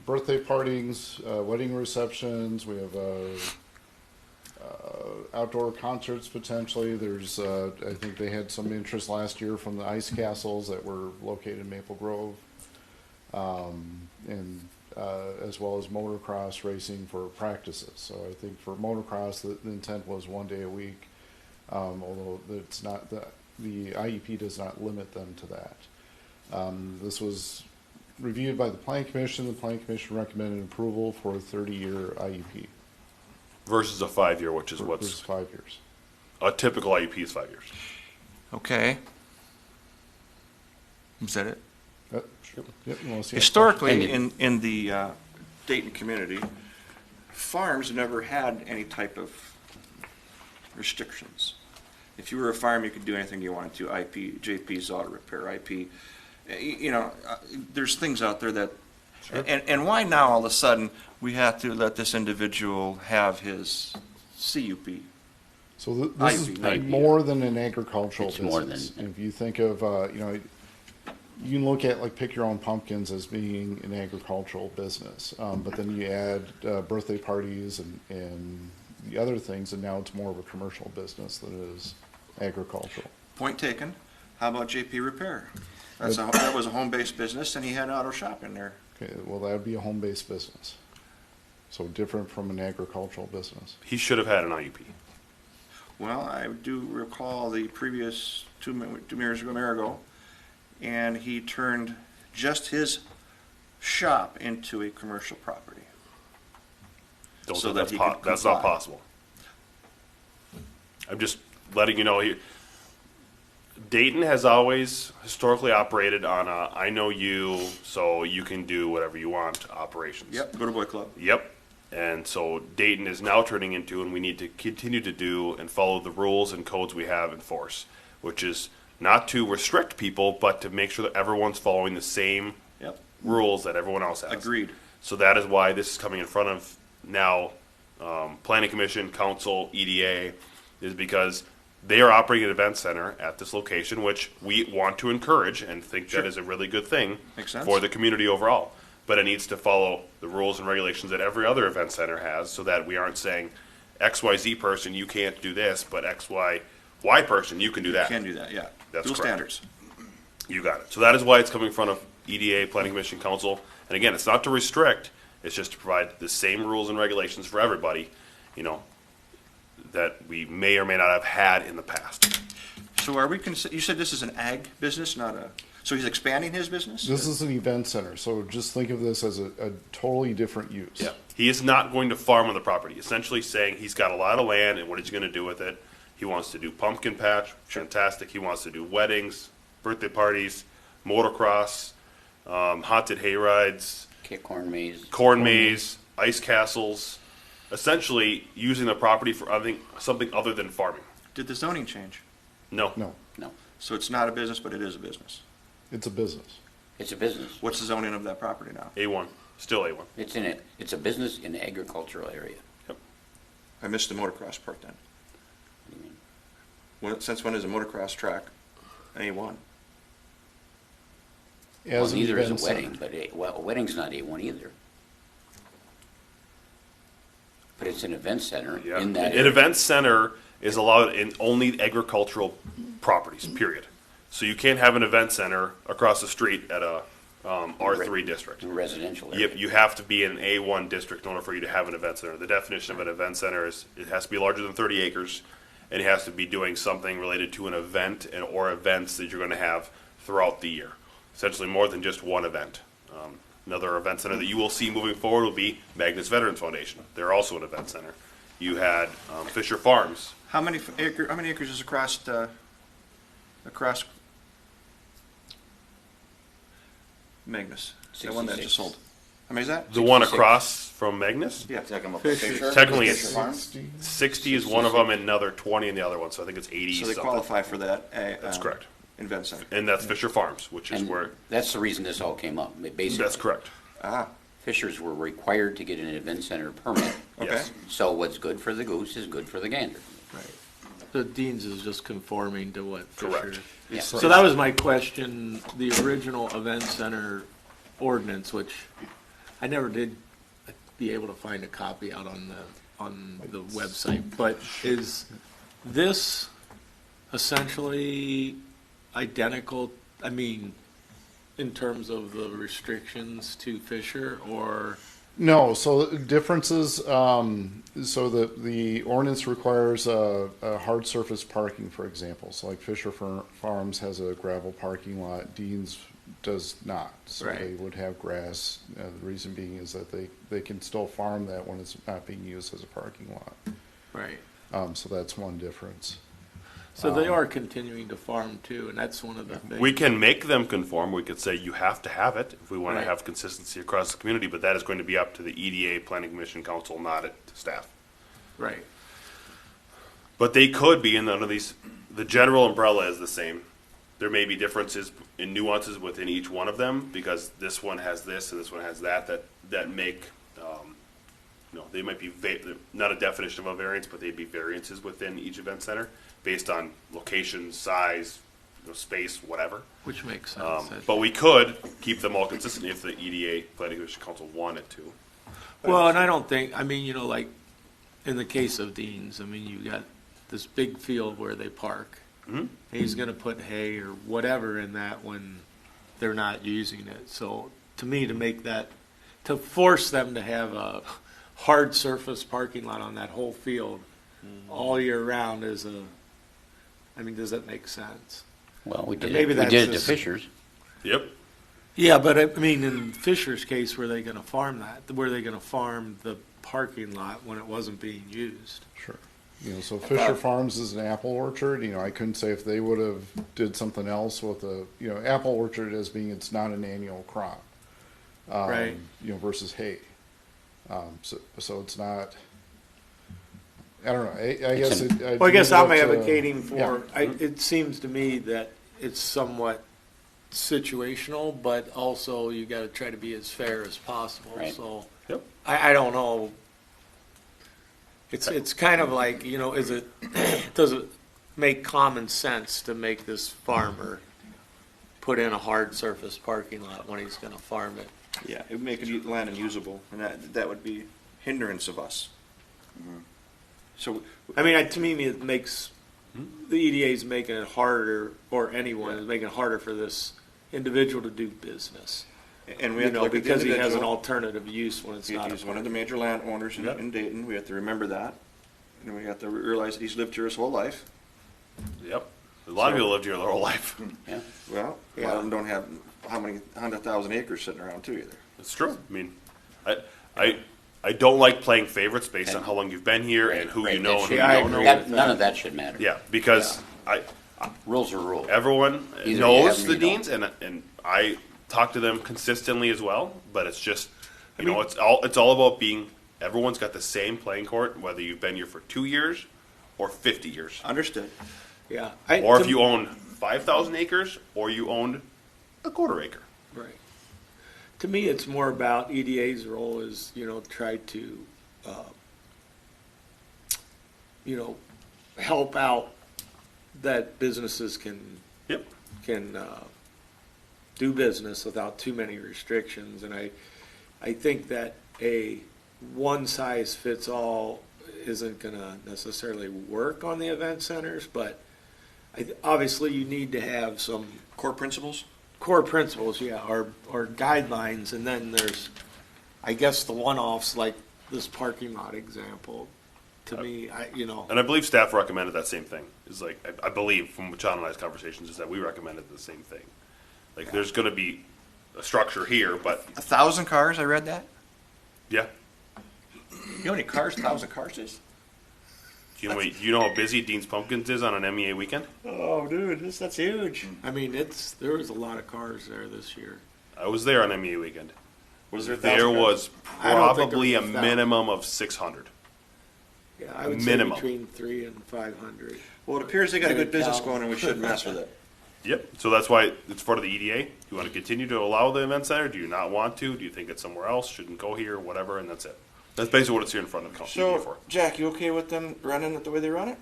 Speaker 5: birthday partings, wedding receptions. We have, outdoor concerts potentially. There's, I think they had some interest last year from the ice castles that were located in Maple Grove, and as well as motocross racing for practices. So I think for motocross, the intent was 1 day a week, although it's not the IEP does not limit them to that. This was reviewed by the Planning Commission. The Planning Commission recommended approval for a 30-year IEP.
Speaker 2: Versus a 5-year, which is
Speaker 5: versus
Speaker 2: what's
Speaker 5: 5 years.
Speaker 2: a typical IEP is 5 years.
Speaker 1: Okay. Is that it?
Speaker 5: Sure. Yep, you wanna see that?
Speaker 1: Historically,
Speaker 3: And
Speaker 1: in the Dayton community, farms never had any type of restrictions. If you were a farm, you could do anything you wanted to, IP, JP's auto repair, IP, there's things out there that, and why now all of a sudden we have to let this individual have his CUP?
Speaker 5: So this is
Speaker 1: IEP.
Speaker 5: more than an agricultural
Speaker 3: It's
Speaker 5: business.
Speaker 3: more than-
Speaker 5: And if you think of, you can look at like Pick Your Own Pumpkins as being an agricultural business, but then you add birthday parties and the other things, and now it's more of a commercial business than it is agricultural.
Speaker 1: Point taken. How about JP Repair? That was a home-based business, and he had an auto shop in there.
Speaker 5: Okay, well, that would be a home-based business. So different from an agricultural business.
Speaker 2: He should have had an IEP.
Speaker 1: Well, I do recall the previous two years ago, and he turned just his shop into a commercial property.
Speaker 2: Don't
Speaker 1: So
Speaker 2: think
Speaker 1: that
Speaker 2: that's
Speaker 1: he could
Speaker 2: that's not
Speaker 1: comply.
Speaker 2: possible. I'm just letting you know here. Dayton has always historically operated on a I know you, so you can do whatever you want operations.
Speaker 1: Yep, go to Boy Club.
Speaker 2: Yep. And so Dayton is now turning into, and we need to continue to do and follow the rules and codes we have in force, which is not to restrict people, but to make sure that everyone's following the same
Speaker 1: Yep,
Speaker 2: rules that everyone else has.
Speaker 1: agreed.
Speaker 2: So that is why this is coming in front of now Planning Commission, Council, EDA, is because they are operating an event center at this location, which we want to encourage and think
Speaker 1: Sure.
Speaker 2: that is a really good thing
Speaker 1: Makes sense.
Speaker 2: for the community overall. But it needs to follow the rules and regulations that every other event center has, so that we aren't saying XYZ person, you can't do this, but XYY person, you can do that.
Speaker 1: Can do that, yeah.
Speaker 2: That's
Speaker 1: Dual
Speaker 2: correct.
Speaker 1: standards.
Speaker 2: You got it. So that is why it's coming in front of EDA, Planning Commission, Council. And again, it's not to restrict, it's just to provide the same rules and regulations for everybody, that we may or may not have had in the past.
Speaker 1: So are we, you said this is an ag business, not a, so he's expanding his business?
Speaker 5: This is an event center, so just think of this as a totally different use.
Speaker 2: He is not going to farm on the property, essentially saying he's got a lot of land and what he's going to do with it. He wants to do pumpkin patch, fantastic. He wants to do weddings, birthday parties, motocross, haunted hay rides,
Speaker 3: Corn maze.
Speaker 2: corn maze, ice castles, essentially using the property for something other than farming.
Speaker 1: Did the zoning change?
Speaker 2: No.
Speaker 5: No,
Speaker 3: No,
Speaker 1: So it's not a business, but it is a business.
Speaker 5: it's a business.
Speaker 3: it's a business.
Speaker 1: What's the zoning of that property now?
Speaker 2: A1, still A1.
Speaker 3: It's a business in the agricultural area.
Speaker 1: I missed the motocross part then.
Speaker 3: What do you mean?
Speaker 1: Since when is a motocross track A1?
Speaker 3: Well,
Speaker 5: As an
Speaker 3: neither is a
Speaker 5: event center.
Speaker 3: wedding, but a wedding's not A1 either. But it's an event center
Speaker 2: Yeah.
Speaker 3: in that
Speaker 2: An
Speaker 3: area.
Speaker 2: event center is allowed in only agricultural properties, period. So you can't have an event center across the street at a R3 district.
Speaker 3: Residential area.
Speaker 2: You have to be in an A1 district in order for you to have an event center. The definition of an event center is it has to be larger than 30 acres, and it has to be doing something related to an event or events that you're going to have throughout the year. Essentially more than just one event. Another event center that you will see moving forward will be Magnus Veterans Foundation. They're also an event center. You had Fisher Farms.
Speaker 1: How many acres is across Magnus? The one that
Speaker 3: 66.
Speaker 1: just sold. How many is that?
Speaker 2: The one
Speaker 3: 66.
Speaker 2: across from Magnus?
Speaker 1: Yeah.
Speaker 6: Talking about
Speaker 4: Fisher.
Speaker 6: Fisher?
Speaker 2: Technically,
Speaker 6: Fisher
Speaker 2: it's
Speaker 6: Farms?
Speaker 2: 60 is one of them and another 20 in the other one, so I think it's 80
Speaker 1: So they
Speaker 2: something.
Speaker 1: qualify for that.
Speaker 2: That's correct.
Speaker 1: Event center.
Speaker 2: And that's Fisher Farms, which is
Speaker 3: And
Speaker 2: where,
Speaker 3: that's the reason this all came up. Basically,
Speaker 2: that's correct.
Speaker 1: Ah,
Speaker 3: Fishers were required to get an event center permit.
Speaker 1: okay.
Speaker 2: Yes.
Speaker 3: So what's good for the goose is good for the gander.
Speaker 4: Right. The Dehns is just conforming to what Fisher.
Speaker 2: Correct.
Speaker 3: Yeah.
Speaker 4: So that was my question, the original event center ordinance, which I never did be able to find a copy out on the website, but is this essentially identical, I mean, in terms of the restrictions to Fisher, or?
Speaker 5: No, so the differences, so the ordinance requires a hard surface parking, for example. So like Fisher Farms has a gravel parking lot, Dehns does not. So
Speaker 4: Right.
Speaker 5: they would have grass. The reason being is that they can still farm that when it's not being used as a parking lot.
Speaker 4: Right.
Speaker 5: So that's one difference.
Speaker 4: So they are continuing to farm too, and that's one of the things.
Speaker 2: We can make them conform. We could say you have to have it if we want
Speaker 4: Right.
Speaker 2: to have consistency across the community, but that is going to be up to the EDA, Planning Commission, Council, not it to staff.
Speaker 4: Right.
Speaker 2: But they could be in none of these. The general umbrella is the same. There may be differences in nuances within each one of them because this one has this and this one has that make, they might be not a definition of a variance, but they'd be variances within each event center based on location, size, space, whatever.
Speaker 4: Which makes sense.
Speaker 2: But we could keep them all consistent if the EDA, Planning Commission Council wanted to.
Speaker 4: Well, and I don't think, I mean, like, in the case of Dehns, I mean, you got this big field where they park.
Speaker 2: Mhm.
Speaker 4: He's gonna put hay or whatever in that when they're not using it. So, to me, to force them to have a hard surface parking lot on that whole field all year round does that make sense?
Speaker 3: Well, we did
Speaker 4: maybe
Speaker 3: it. We
Speaker 4: that's
Speaker 3: did it to
Speaker 4: just-
Speaker 3: Fishers.
Speaker 2: Yep.
Speaker 4: Yeah, but I mean, in Fisher's case, were they gonna farm that? Were they gonna farm the parking lot when it wasn't being used?
Speaker 5: Sure. So Fisher Farms is an apple orchard. I couldn't say if they would have did something else with apple orchard as being it's not an annual crop.
Speaker 4: Right.
Speaker 5: Versus hay. So it's not. I don't know. I guess.
Speaker 4: Well, I guess I'm
Speaker 5: leave it up to-
Speaker 4: advocating for,
Speaker 5: Yeah.
Speaker 4: it seems to me that it's somewhat situational, but also you gotta try to be as fair as possible,
Speaker 3: Right.
Speaker 4: so.
Speaker 2: Yep.
Speaker 4: I don't know. It's kind of like, does it make common sense to make this farmer put in a hard surface parking lot when he's gonna farm it?
Speaker 1: Yeah, it would make it land unusable, and that would be hindrance of us. So,
Speaker 4: I mean, to me, it makes, the EDA's making it harder, or anyone is making it harder for this individual to do business.
Speaker 1: and we have to look at the
Speaker 4: Because he has an
Speaker 1: individual.
Speaker 4: alternative use when it's not.
Speaker 1: He's one of the major landowners in Dayton. We have to remember that. And we have to realize that he's lived here his whole life.
Speaker 2: Yep. A lot of people lived here their whole life.
Speaker 3: Yeah.
Speaker 1: Well, a lot of them don't have how many 100,000 acres sitting around too either.
Speaker 2: It's true. I mean, I don't like playing favorites based on how long you've been here and who you
Speaker 3: Right,
Speaker 2: know
Speaker 3: that
Speaker 2: and who
Speaker 3: should-
Speaker 2: you
Speaker 4: I
Speaker 2: don't
Speaker 4: agree
Speaker 2: know.
Speaker 4: with
Speaker 3: None of that should matter.
Speaker 2: Yeah, because
Speaker 3: Rules are rules.
Speaker 2: everyone
Speaker 3: Either you
Speaker 2: knows
Speaker 3: have
Speaker 2: the
Speaker 3: them or you
Speaker 2: Deans, and I talk to them consistently as well. But it's just,
Speaker 1: mean-
Speaker 2: it's all about being. Everyone's got the same playing court, whether you've been here for 2 years or 50 years,
Speaker 1: Understood.
Speaker 4: Yeah.
Speaker 2: or if you own 5,000 acres or you owned a quarter acre.
Speaker 4: Right. To me, it's more about EDA's role is, try to, help out that businesses can
Speaker 2: Yep.
Speaker 4: do business without too many restrictions. And I think that one size fits all isn't gonna necessarily work on the event centers, but obviously you need to have some
Speaker 1: Core principles?
Speaker 4: core principles, yeah, or guidelines, and then there's, I guess, the one-offs like this parking lot example. To me,
Speaker 2: And I believe staff recommended that same thing. Is like I believe from John and I's conversations is that we recommended the same thing. Like there's going to be a structure here, but
Speaker 1: 1,000 cars, I read that?
Speaker 2: yeah.
Speaker 1: You know how many cars 1,000 cars is?
Speaker 2: Do you know how busy Dean's Pumpkins is on an MEA weekend?
Speaker 1: Oh, dude, that's huge.
Speaker 4: I mean, there was a lot of cars there this year.
Speaker 2: I was there on MEA weekend.
Speaker 1: Was there 1,000
Speaker 2: There
Speaker 1: cars?
Speaker 2: was
Speaker 4: I don't think
Speaker 2: probably
Speaker 4: there
Speaker 2: a
Speaker 4: was 1,000.
Speaker 2: minimum of 600.
Speaker 4: Yeah, I would
Speaker 2: Minimum.
Speaker 4: say between 300 and 500.
Speaker 1: Well, it appears they got a good business
Speaker 4: Count.
Speaker 1: going and we shouldn't mess with it.
Speaker 2: Yep. So that's why it's part of the EDA. Do you want to continue to allow the event center? Do you not want to? Do you think it's somewhere else? Shouldn't go here? Whatever. And that's it. That's basically what it's here in front of the council
Speaker 1: So,
Speaker 2: for.
Speaker 1: Jack, you okay with them running it the way they run it?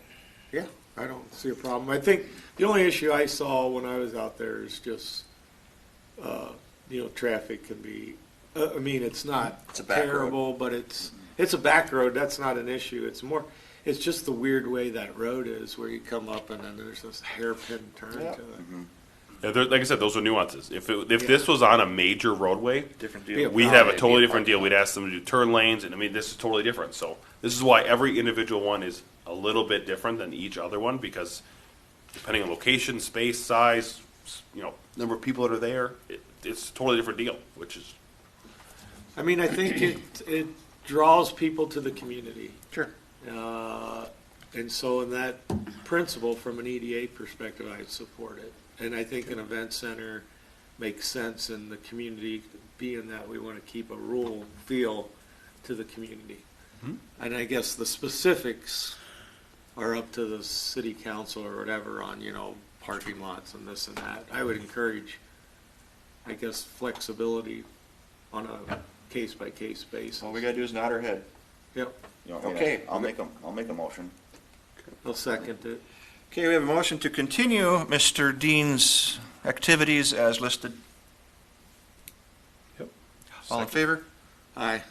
Speaker 4: Yeah, I don't see a problem. I think the only issue I saw when I was out there is just, traffic can be, I mean, it's not
Speaker 1: It's a back road.
Speaker 4: terrible, but it's a back road. That's not an issue. It's just the weird way that road is where you come up and then there's this hairpin turn
Speaker 1: Yeah.
Speaker 4: to it.
Speaker 2: Yeah, like I said, those are nuances. If this was on a major roadway,
Speaker 1: Different
Speaker 4: Yeah.
Speaker 1: deal.
Speaker 2: we'd have a
Speaker 3: it'd be
Speaker 2: totally
Speaker 3: a
Speaker 2: different deal. We'd ask them to do turn lanes, and I mean, this is totally different. So this is why every individual one is a little bit different than each other one, because depending on location, space, size, number of people that are there, it's a totally different deal. Which is
Speaker 4: I mean, I think it draws people to the community.
Speaker 1: Sure.
Speaker 4: And so in that principle, from an EDA perspective, I support it. And I think an event center makes sense in the community, being that we want to keep a rural feel to the community. And I guess the specifics are up to the city council or whatever on, parking lots and this and that. I would encourage, I guess, flexibility on a case-by-case basis.
Speaker 1: All we gotta do is nod our head.
Speaker 4: Yep,
Speaker 6: You want me to-
Speaker 1: Okay.
Speaker 6: I'll make a motion.
Speaker 4: I'll second it.
Speaker 1: Okay, we have a motion to continue Mr. Dean's activities as listed.
Speaker 2: Yep.
Speaker 1: All in favor? Aye.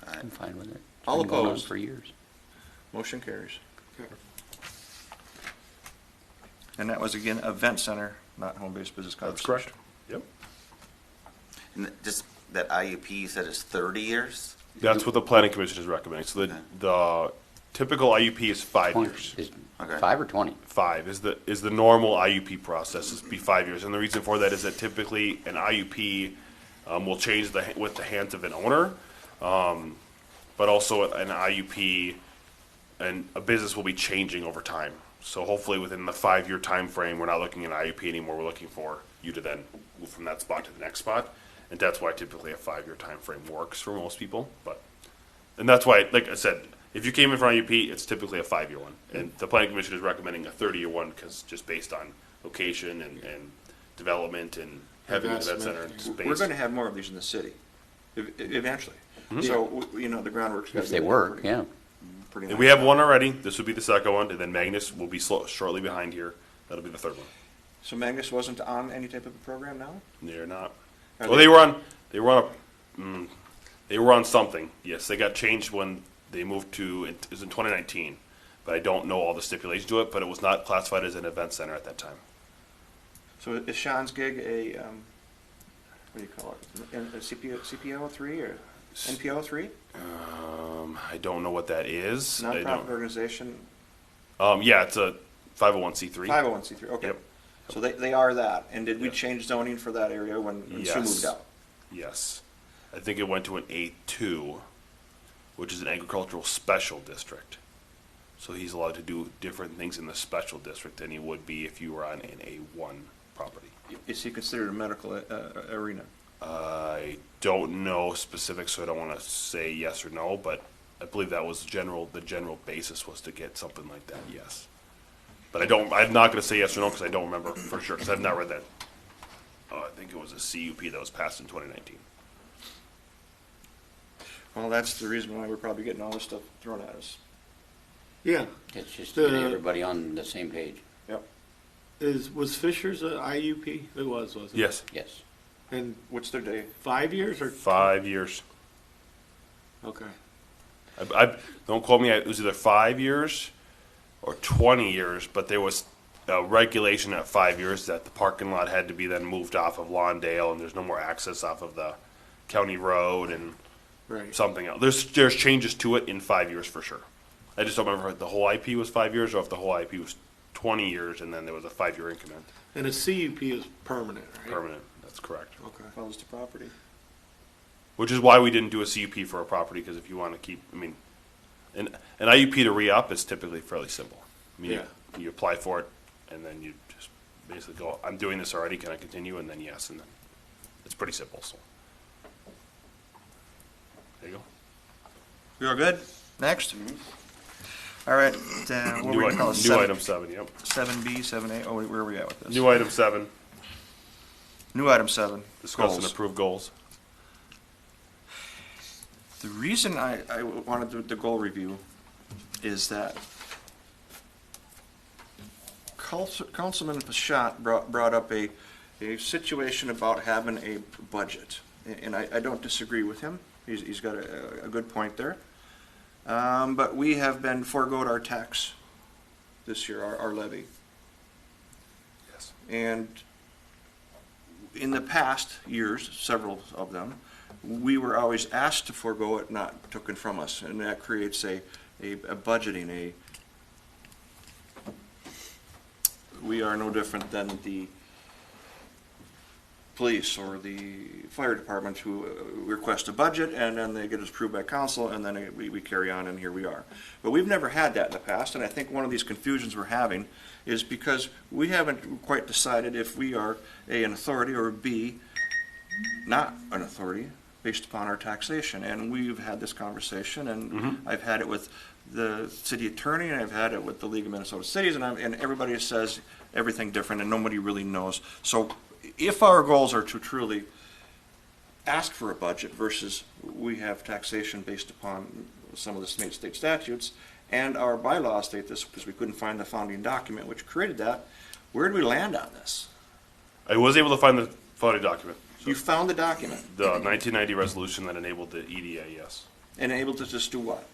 Speaker 3: I'm fine with it. It's
Speaker 1: All
Speaker 3: been going on
Speaker 1: opposed?
Speaker 3: for years.
Speaker 1: Motion carries.
Speaker 4: Okay.
Speaker 1: And that was again event center, not home-based business
Speaker 2: that's
Speaker 1: conversation.
Speaker 2: correct. Yep.
Speaker 6: And just that IUP you said is 30 years?
Speaker 2: That's what the planning commission is recommending. So the typical IUP is 5 years.
Speaker 3: Is
Speaker 6: Okay.
Speaker 3: 5 or 20?
Speaker 2: 5 is the normal IUP process, is be 5 years, and the reason for that is that typically an IUP will change with the hands of an owner, but also an IUP and a business will be changing over time. So hopefully within the 5-year time frame, we're not looking at IUP anymore. We're looking for you to then move from that spot to the next spot, and that's why typically a 5-year time frame works for most people. And that's why, like I said, if you came in for IUP, it's typically a 5-year one. And the planning commission is recommending a 30-year one because just based on location and development and having an event center and space.
Speaker 1: We're gonna have more of these in the city, eventually. So, the groundwork's gotta
Speaker 3: If
Speaker 1: be
Speaker 3: they
Speaker 1: laid
Speaker 3: work,
Speaker 1: pretty-
Speaker 3: yeah.
Speaker 1: pretty
Speaker 2: And
Speaker 1: nice.
Speaker 2: we have one already. This would be the second one, and then Magnus will be shortly behind here. That'll be the third one.
Speaker 1: So Magnus wasn't on any type of a program now?
Speaker 2: They're not.
Speaker 1: Are
Speaker 2: Well, they were on something. Yes, they got changed when they moved to. It was in 2019, but I don't know all the stipulations to it. But it was not classified as an event center at that time.
Speaker 1: So is Sean's gig a, what do you call it, a CPO 3 or NPO 3?
Speaker 2: I don't know what that is. I
Speaker 1: Nonprofit
Speaker 2: don't.
Speaker 1: organization,
Speaker 2: Yeah, it's a 501c3.
Speaker 1: 501c3, okay.
Speaker 2: Yep.
Speaker 1: So they are that, and did we
Speaker 2: Yep.
Speaker 1: change zoning for that area when Sue
Speaker 2: Yes.
Speaker 1: moved out?
Speaker 2: Yes. I think it went to an A2, which is an agricultural special district. So he's allowed to do different things in the special district than he would be if you were on an A1 property.
Speaker 1: Is he considered a medical arena?
Speaker 2: I don't know specifics, so I don't want to say yes or no, but I believe that was the general basis was to get something like that, yes. But I'm not going to say yes or no because I don't remember for sure, because I've not read that. I think it was a CUP that was passed in 2019.
Speaker 1: Well, that's the reason why we're probably getting all this stuff thrown at us.
Speaker 4: Yeah.
Speaker 3: It's just to get
Speaker 4: The-
Speaker 3: everybody on the same page.
Speaker 1: Yep.
Speaker 4: Was Fisher's a IUP? It was, wasn't it?
Speaker 2: Yes,
Speaker 3: Yes.
Speaker 4: And
Speaker 1: What's their day?
Speaker 4: 5 years or?
Speaker 2: 5 years.
Speaker 4: Okay.
Speaker 2: Don't quote me, it was either 5 years or 20 years, but there was a regulation at 5 years that the parking lot had to be then moved off of Lawndale, and there's no more access off of the county road and
Speaker 4: Right.
Speaker 2: something else. There's changes to it in 5 years for sure. I just don't remember if the whole IP was 5 years or if the whole IP was 20 years and then there was a 5-year increment.
Speaker 4: And a CUP is permanent, right?
Speaker 2: Permanent, that's correct.
Speaker 4: Okay.
Speaker 1: Follows the property.
Speaker 2: Which is why we didn't do a CUP for a property, because if you want to keep, I mean, an IUP to re-up is typically fairly simple. I mean,
Speaker 4: Yeah.
Speaker 2: you apply for it, and then you just basically go, I'm doing this already, can I continue? And then yes, and then it's pretty simple, so. There you go.
Speaker 1: We are good? Next? All right, what
Speaker 2: New
Speaker 1: we're gonna call it?
Speaker 2: item 7, yep.
Speaker 1: 7B, 7A, oh, where are we at with this?
Speaker 2: New item 7,
Speaker 1: New item 7.
Speaker 2: discuss and
Speaker 1: goals.
Speaker 2: approve goals.
Speaker 1: The reason I wanted the goal review is that Councilman Pashat brought up a situation about having a budget. And I don't disagree with him. He's got a good point there. But we have been foregoed our tax this year, our levy.
Speaker 2: Yes.
Speaker 1: And in the past years, several of them, we were always asked to forego it, not taken from us. And that creates a budgeting, we are no different than the police or the fire department who request a budget and then they get it approved by council and then we carry on and here we are. But we've never had that in the past, and I think one of these confusions we're having is because we haven't quite decided if we are A, an authority, or B, not an authority based upon our taxation. And we've had this conversation, and I've had it with the city attorney, and I've had it with the League of Minnesota Cities, and everybody says everything different, and nobody really knows. So if our goals are to truly ask for a budget versus we have taxation based upon some of the state statutes, and our bylaws state this because we couldn't find the founding document which created that, where do we land on this?
Speaker 2: I was able to find the founding document. So
Speaker 1: You found the document
Speaker 2: the 1990 resolution that enabled the EDA, yes.
Speaker 1: and able to just do what?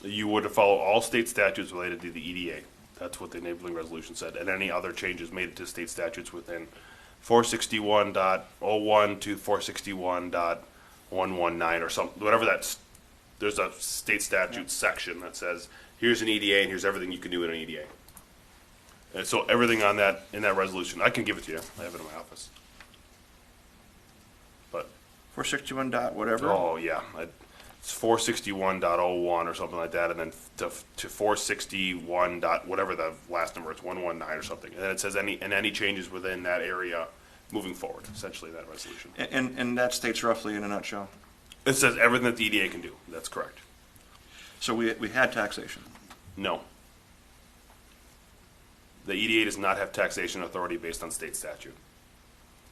Speaker 2: You would follow all state statutes related to the EDA. That's what the enabling resolution said, and any other changes made to state statutes within 461.01 to 461.119 or something, whatever that's, there's a state statute section that says, here's an EDA and here's everything you can do in an EDA. And so everything on that, in that resolution, I can give it to you. I have it in my office. But,
Speaker 1: 461 dot whatever?
Speaker 2: oh yeah, it's 461.01 or something like that, and then to 461 dot whatever the last number is, 119 or something. And then it says any changes within that area moving forward, essentially that resolution.
Speaker 1: And that states roughly in a nutshell.
Speaker 2: It says everything that the EDA can do. That's correct.
Speaker 1: So we had taxation.
Speaker 2: No. The EDA does not have taxation authority based on state statute.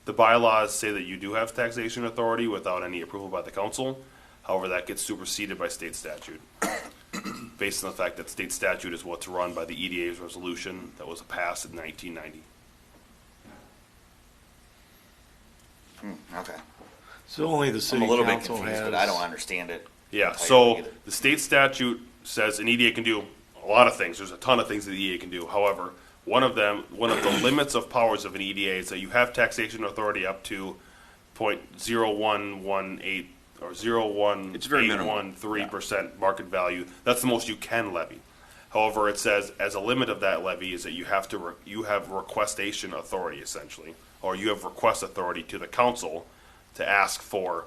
Speaker 2: The bylaws say that you do have taxation authority without any approval by the council. However, that gets superseded by state statute based on the fact that state statute is what's run by the EDA's resolution that was passed in 1990.
Speaker 6: Okay.
Speaker 4: So only the
Speaker 6: I'm
Speaker 4: city
Speaker 6: a little bit
Speaker 4: council
Speaker 6: confused,
Speaker 4: has.
Speaker 6: but I don't understand it.
Speaker 2: Yeah,
Speaker 6: entirely
Speaker 2: so
Speaker 6: either.
Speaker 2: the state statute says an EDA can do a lot of things. There's a ton of things that the EDA can do. However, one of the limits of powers of an EDA is that you have taxation authority up to 0.0118 or
Speaker 1: It's very minimal.
Speaker 2: 0.0113% market value. That's the most you can levy. However, it says as a limit of that levy is that you have to you have requestation authority essentially, or you have request authority to the council to ask for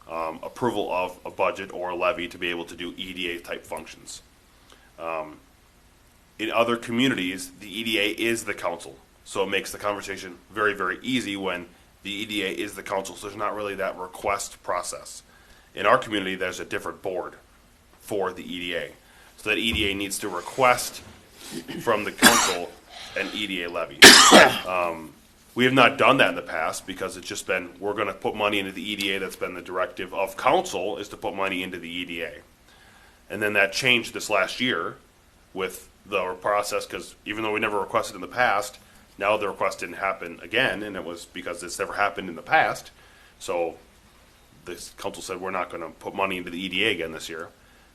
Speaker 2: approval of a budget or a levy to be able to do EDA type functions. In other communities, the EDA is the council, so it makes the conversation very, very easy when the EDA is the council, so there's not really that request process. In our community, there's a different board for the EDA, so that EDA needs to request from the council an EDA levy. We have not done that in the past because it's just been, we're going to put money into the EDA. That's been the directive of council, is to put money into the EDA. And then that changed this last year with the process, because even though we never requested in the past, now the request didn't happen again, and it was because it's never happened in the past. So the council said we're not going to put money into the EDA again this year.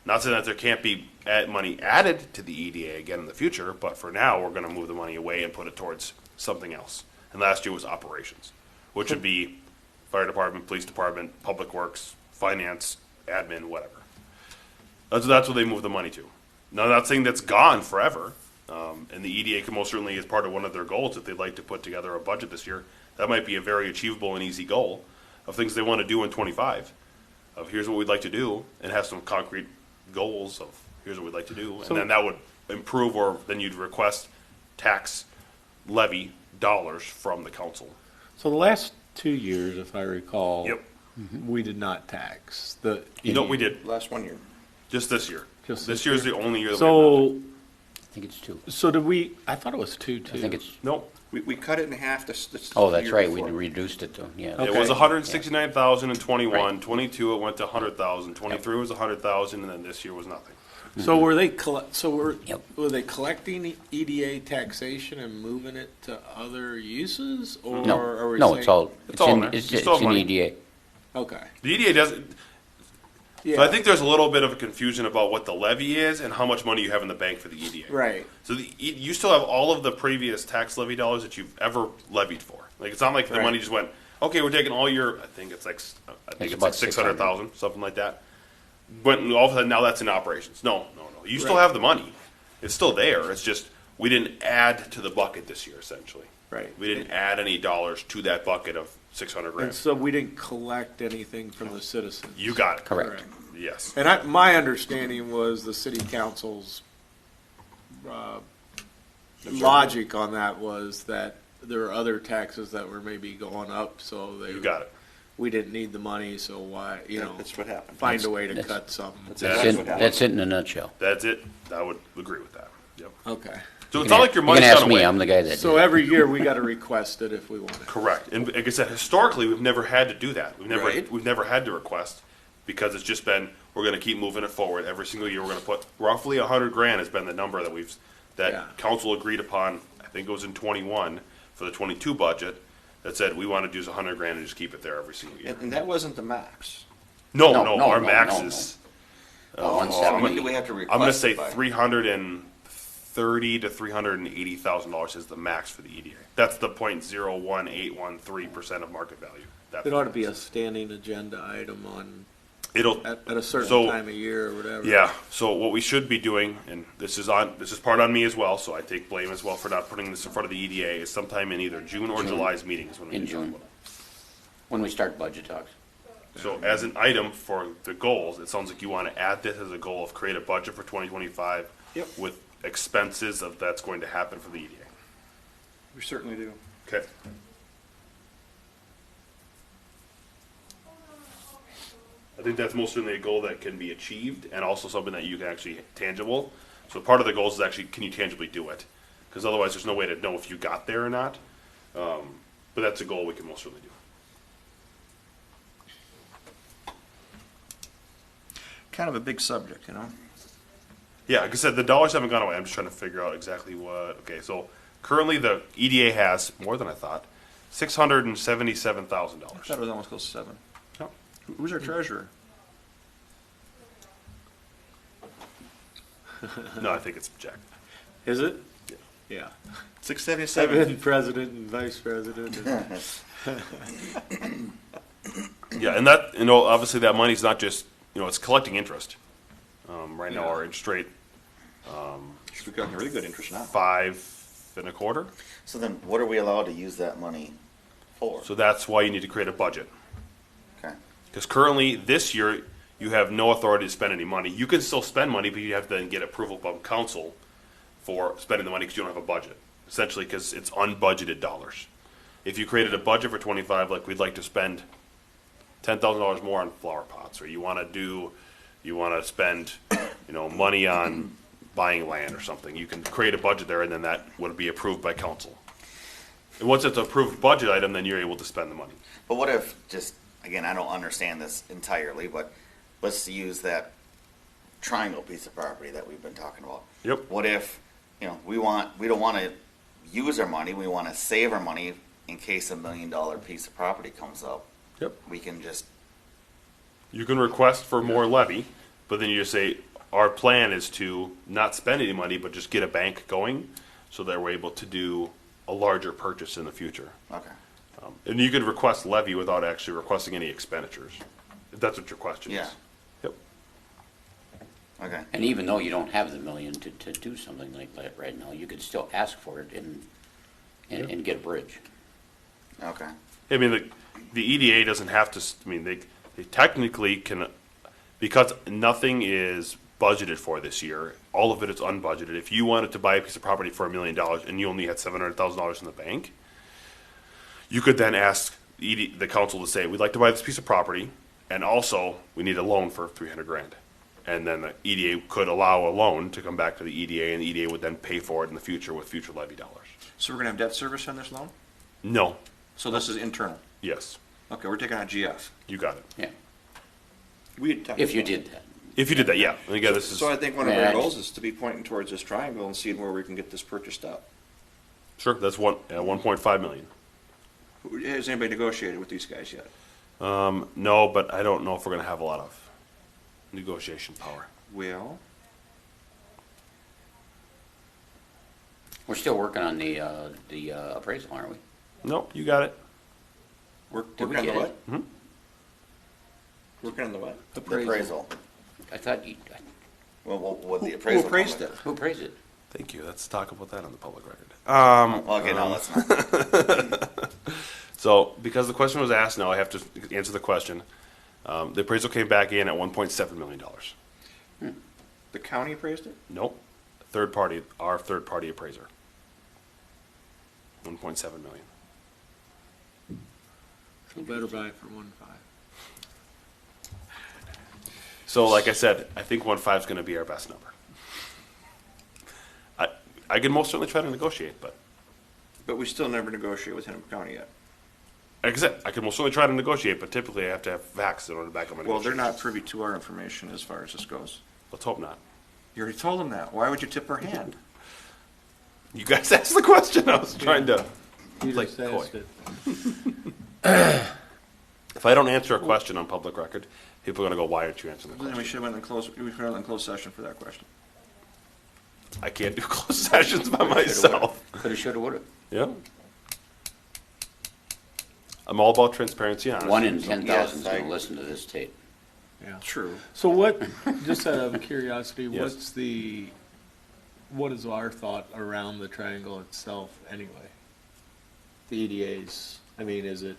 Speaker 2: Not saying that there can't be money added to the EDA again in the future, but for now, we're going to move the money away and put it towards something else. And last year was operations, which would be fire department, police department, public works, finance, admin, whatever. That's what they move the money to. Now, I'm not saying that's gone forever. And the EDA can most certainly, as part of one of their goals, if they'd like to put together a budget this year, that might be a very achievable and easy goal of things they want to do in 25. Of here's what we'd like to do, and have some concrete goals of here's what we'd like to do, and then that would improve, or then you'd request tax levy dollars from the council.
Speaker 4: So the last 2 years, if I recall.
Speaker 2: Yep.
Speaker 4: We did not tax the.
Speaker 2: You know what we did?
Speaker 1: Last 1 year.
Speaker 2: Just this year.
Speaker 4: Just
Speaker 2: this
Speaker 4: this
Speaker 2: year's the only year that we have
Speaker 4: So,
Speaker 3: I think it's 2.
Speaker 4: so did we, I thought it was two, too.
Speaker 3: I think it's,
Speaker 2: Nope.
Speaker 1: We cut it in half this
Speaker 3: oh, that's
Speaker 1: year
Speaker 3: right, we
Speaker 1: before.
Speaker 3: reduced it to, yeah.
Speaker 4: Okay.
Speaker 2: It was 169,000 in 21,
Speaker 3: Right.
Speaker 2: 22 it went to 100,000, 23 was 100,000, and then this year was nothing.
Speaker 4: So were they,
Speaker 3: Yep.
Speaker 4: were they collecting EDA taxation and moving it to other uses? Or are
Speaker 3: No,
Speaker 4: we
Speaker 3: no,
Speaker 4: saying-
Speaker 3: it's all,
Speaker 2: It's all in there.
Speaker 3: it's
Speaker 2: You still have
Speaker 3: in
Speaker 2: money.
Speaker 3: EDA.
Speaker 4: Okay.
Speaker 2: The EDA doesn't.
Speaker 4: Yeah.
Speaker 2: So I think there's a little bit of a confusion about what the levy is and how much money you have in the bank for the EDA.
Speaker 4: Right.
Speaker 2: So you still have all of the previous tax levy dollars that you've ever levied for. Like it's not like the
Speaker 4: Right.
Speaker 2: money just went. Okay, we're taking all your. I think it's like
Speaker 3: about
Speaker 2: 600,000, something like that. But all of a sudden now that's in operations. No. You still
Speaker 4: Right.
Speaker 2: have the money. It's still there. It's just we didn't add to the bucket this year. Essentially,
Speaker 4: Right.
Speaker 2: we didn't add any dollars to that bucket of 600
Speaker 4: And
Speaker 2: grand.
Speaker 4: so we didn't collect anything from the citizens.
Speaker 2: You got it.
Speaker 3: Correct.
Speaker 2: Yes.
Speaker 4: And my understanding was the city council's logic on that was that there were other taxes that were maybe going up, so
Speaker 2: You got it.
Speaker 4: we didn't need the money, so why,
Speaker 1: That's what happened.
Speaker 4: find a way to
Speaker 3: That's-
Speaker 4: cut some.
Speaker 3: That's
Speaker 1: exactly
Speaker 3: it,
Speaker 1: what happened.
Speaker 3: that's it in a nutshell.
Speaker 2: That's it. I would agree with that. Yep.
Speaker 4: Okay.
Speaker 2: So it's
Speaker 3: You
Speaker 2: not
Speaker 3: can
Speaker 2: like your
Speaker 3: you
Speaker 2: money's
Speaker 3: can ask
Speaker 2: done
Speaker 3: me,
Speaker 2: away.
Speaker 3: I'm the guy that
Speaker 4: So
Speaker 3: did it.
Speaker 4: every year we gotta request it if we want it.
Speaker 2: Correct. And like I said, historically, we've never had to do that.
Speaker 4: Right.
Speaker 2: We've never had to request because it's just been we're going to keep moving it forward every single year. We're going to put roughly 100 grand has been the number that
Speaker 4: Yeah.
Speaker 2: council agreed upon. I think it was in 21 for the 22 budget that said we want to use 100 grand and just keep it there every single year.
Speaker 1: And that wasn't the max.
Speaker 2: No,
Speaker 3: No,
Speaker 2: our
Speaker 3: no,
Speaker 2: max
Speaker 3: no,
Speaker 2: is.
Speaker 3: Oh,
Speaker 6: When
Speaker 3: 170.
Speaker 6: do we have to request?
Speaker 2: I'm going to say
Speaker 6: by?
Speaker 2: $330,000 to $380,000 is the max for the EDA. That's the 0.01813% of market value. That
Speaker 4: It ought to be a standing agenda item on,
Speaker 2: It'll
Speaker 4: at a certain
Speaker 2: So-
Speaker 4: time of year or whatever.
Speaker 2: Yeah. So what we should be doing, and this is part on me as well, so I take blame as well for not putting this in front of the EDA, is sometime in either June or July's meetings when we
Speaker 3: In
Speaker 2: can talk
Speaker 3: June.
Speaker 2: about it.
Speaker 3: When we start budget talks.
Speaker 2: So as an item for the goals, it sounds like you want to add this as a goal of create a budget for 2025
Speaker 1: Yep.
Speaker 2: with expenses of that's going to happen for the EDA.
Speaker 1: We certainly do.
Speaker 2: Okay. I think that's most certainly a goal that can be achieved and also something that you can actually tangible. So part of the goals is actually can you tangibly do it? Because otherwise there's no way to know if you got there or not. But that's a goal we can most certainly do.
Speaker 1: Kind of a big subject,
Speaker 2: Yeah, like I said, the dollars haven't gone away. I'm just trying to figure out exactly what. Okay, so currently the EDA has more than I thought, $677,000.
Speaker 1: I thought it was almost close to 7.
Speaker 2: Yep.
Speaker 1: Who's our treasurer?
Speaker 2: No, I think it's Jack.
Speaker 4: Is it?
Speaker 2: Yeah.
Speaker 4: Yeah.
Speaker 1: 677.
Speaker 4: I've been president and vice president.
Speaker 2: Yeah, and that obviously that money's not just it's collecting interest. Right now our interest rate
Speaker 1: We've gotten really good interest now.
Speaker 2: 5.25%.
Speaker 6: So then, what are we allowed to use that money for?
Speaker 2: So that's why you need to create a budget.
Speaker 6: Okay.
Speaker 2: Because currently this year you have no authority to spend any money. You can still spend money, but you have to then get approval from council for spending the money because you don't have a budget. Essentially, because it's unbudgeted dollars. If you created a budget for 25, like we'd like to spend $10,000 more on flower pots, or you want to spend, money on buying land or something. You can create a budget there, and then that would be approved by council. And once it's an approved budget item, then you're able to spend the money.
Speaker 6: But what if, again, I don't understand this entirely, but let's use that triangle piece of property that we've been talking about.
Speaker 2: Yep.
Speaker 6: What if, we don't want to use our money, we want to save our money in case a $1 million piece of property comes up.
Speaker 2: Yep.
Speaker 6: We can just,
Speaker 2: You can request for more levy, but then you just say, our plan is to not spend any money, but just get a bank going so that we're able to do a larger purchase in the future.
Speaker 6: Okay.
Speaker 2: And you could request levy without actually requesting any expenditures, if that's what your question is.
Speaker 6: Yeah.
Speaker 2: Yep.
Speaker 6: Okay.
Speaker 3: And even though you don't have the million to do something like that right now, you could still ask for it and get a bridge.
Speaker 6: Okay.
Speaker 2: I mean, the EDA doesn't have to, I mean, they technically can, because nothing is budgeted for this year, all of it is unbudgeted. If you wanted to buy a piece of property for $1 million and you only had $700,000 in the bank, you could then ask the council to say, we'd like to buy this piece of property, and also we need a loan for $300,000. And then the EDA could allow a loan to come back to the EDA, and the EDA would then pay for it in the future with future levy dollars.
Speaker 1: So we're gonna have debt service on this loan?
Speaker 2: No.
Speaker 1: So this is internal?
Speaker 2: Yes.
Speaker 1: Okay, we're taking out GF.
Speaker 2: You got it.
Speaker 3: Yeah,
Speaker 1: We
Speaker 3: if you did that.
Speaker 2: If you did that, yeah. And again, this is
Speaker 1: So I think one of
Speaker 3: Yeah,
Speaker 1: our
Speaker 3: I
Speaker 1: goals is to be pointing towards this triangle and seeing where we can get this purchased up.
Speaker 2: sure. That's 1.5 million.
Speaker 1: Has anybody negotiated with these guys yet?
Speaker 2: No, but I don't know if we're going to have a lot of negotiation power.
Speaker 1: Well,
Speaker 3: We're still working on the appraisal, aren't we?
Speaker 2: No, you got it.
Speaker 3: Did we
Speaker 1: working on the
Speaker 3: get
Speaker 1: what?
Speaker 3: it?
Speaker 2: Hmm?
Speaker 1: Working on the what?
Speaker 6: The appraisal.
Speaker 3: I thought you,
Speaker 6: Well, would the
Speaker 1: Who
Speaker 6: appraisal?
Speaker 1: appraised
Speaker 6: come
Speaker 1: it?
Speaker 3: who appraised it?
Speaker 2: Thank you. Let's talk about that on the public record.
Speaker 6: with? Okay, no, let's not.
Speaker 2: So, because the question was asked, now I have to answer the question. The appraisal came back in at $1.7 million.
Speaker 1: The county appraised it?
Speaker 2: Nope. Third party, our third party appraiser. 1.7 million.
Speaker 4: So better buy it for 1.5.
Speaker 2: So, like I said, I think 1.5 is going to be our best number. I can most certainly try to negotiate, but
Speaker 1: But we still never negotiate with Hennepin County yet.
Speaker 2: like I said, I can most certainly try to negotiate, but typically I have to have facts in order to back up my
Speaker 1: Well, they're
Speaker 2: negotiations.
Speaker 1: not privy to our information as far as this goes.
Speaker 2: Let's hope not.
Speaker 1: You already told them that. Why would you tip our hand?
Speaker 2: You guys asked the question. I was trying to.
Speaker 4: You
Speaker 2: Play
Speaker 4: just
Speaker 2: coy.
Speaker 4: asked it.
Speaker 2: If I don't answer a question on public record, people are going to go, "Why aren't you answering the
Speaker 1: Then we
Speaker 2: question?"
Speaker 1: should have went in close, we should have went in closed session for that question.
Speaker 2: I can't do closed sessions by myself.
Speaker 3: Coulda, shoulda, woulda.
Speaker 2: Yeah. I'm all about transparency and honesty.
Speaker 3: 1 in 10,000 is
Speaker 6: Yes, I-
Speaker 3: gonna listen to this tape.
Speaker 4: Yeah.
Speaker 1: True.
Speaker 4: So what, just out of curiosity,
Speaker 2: Yes.
Speaker 4: what is our thought around the triangle itself anyway? The EDA's, I mean, is it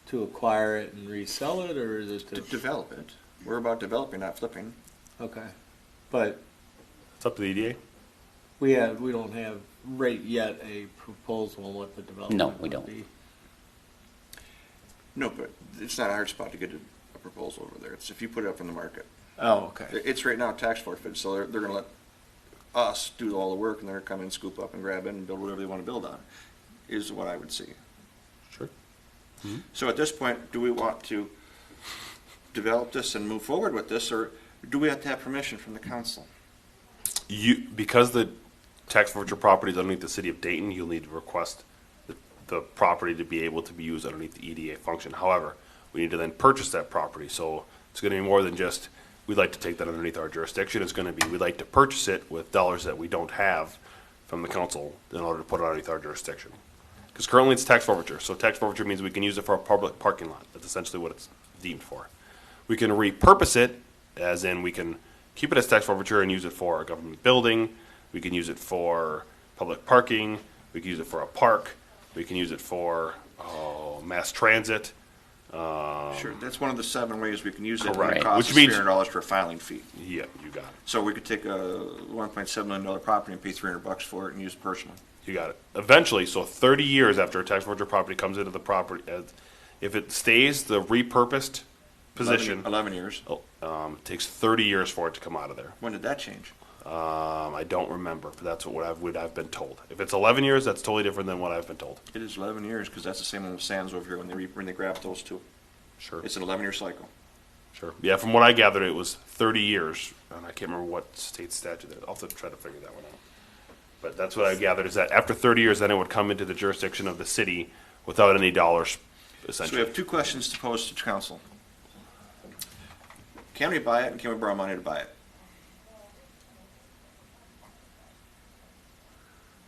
Speaker 4: to acquire it and resell it, or is it
Speaker 1: To
Speaker 4: to?
Speaker 1: develop it. We're about developing, not flipping.
Speaker 4: Okay, but
Speaker 2: It's up to the EDA.
Speaker 4: we don't have right yet a proposal on what the development
Speaker 3: No, we
Speaker 4: would
Speaker 3: don't.
Speaker 4: be.
Speaker 1: No, but it's not a hard spot to get a proposal over there. It's if you put it up in the market.
Speaker 4: Oh, okay.
Speaker 1: It's right now tax forfeit, so they're gonna let us do all the work, and they're gonna come in, scoop up and grab it and build whatever they wanna build on, is what I would see.
Speaker 2: Sure.
Speaker 1: So at this point, do we want to develop this and move forward with this, or do we have to have permission from the council?
Speaker 2: Because the tax forfeiture property is underneath the city of Dayton, you'll need to request the property to be able to be used underneath the EDA function. However, we need to then purchase that property, so it's going to be more than just, we'd like to take that underneath our jurisdiction. It's going to be, we'd like to purchase it with dollars that we don't have from the council in order to put it underneath our jurisdiction. Because currently it's tax forfeiture, so tax forfeiture means we can use it for a public parking lot. That's essentially what it's deemed for. We can repurpose it, as in we can keep it as tax forfeiture and use it for a government building. We can use it for public parking. We can use it for a park. We can use it for mass transit.
Speaker 1: Sure, that's one of the 7 ways we can use it. and
Speaker 2: Correct.
Speaker 1: It costs
Speaker 2: Which
Speaker 1: us
Speaker 2: means-
Speaker 1: $300 for a filing fee.
Speaker 2: Yeah, you got it.
Speaker 1: So we could take a $1.7 million property and pay $300 for it and use it personally.
Speaker 2: You got it. Eventually, so 30 years after a tax forfeiture property comes into the property, if it stays the repurposed position,
Speaker 1: 11 years.
Speaker 2: it takes 30 years for it to come out of there.
Speaker 1: When did that change?
Speaker 2: I don't remember, but that's what I've been told. If it's 11 years, that's totally different than what I've been told.
Speaker 1: It is 11 years, because that's the same one with Sands over here when they grab those two.
Speaker 2: Sure.
Speaker 1: It's an 11-year cycle.
Speaker 2: Sure. Yeah, from what I gathered, it was 30 years, and I can't remember what state statute it is. I'll have to try to figure that one out. But that's what I gathered, is that after 30 years, then it would come into the jurisdiction of the city without any dollars,
Speaker 1: So we
Speaker 2: essentially.
Speaker 1: have 2 questions to pose to council. Can we buy it, and can we borrow money to buy it?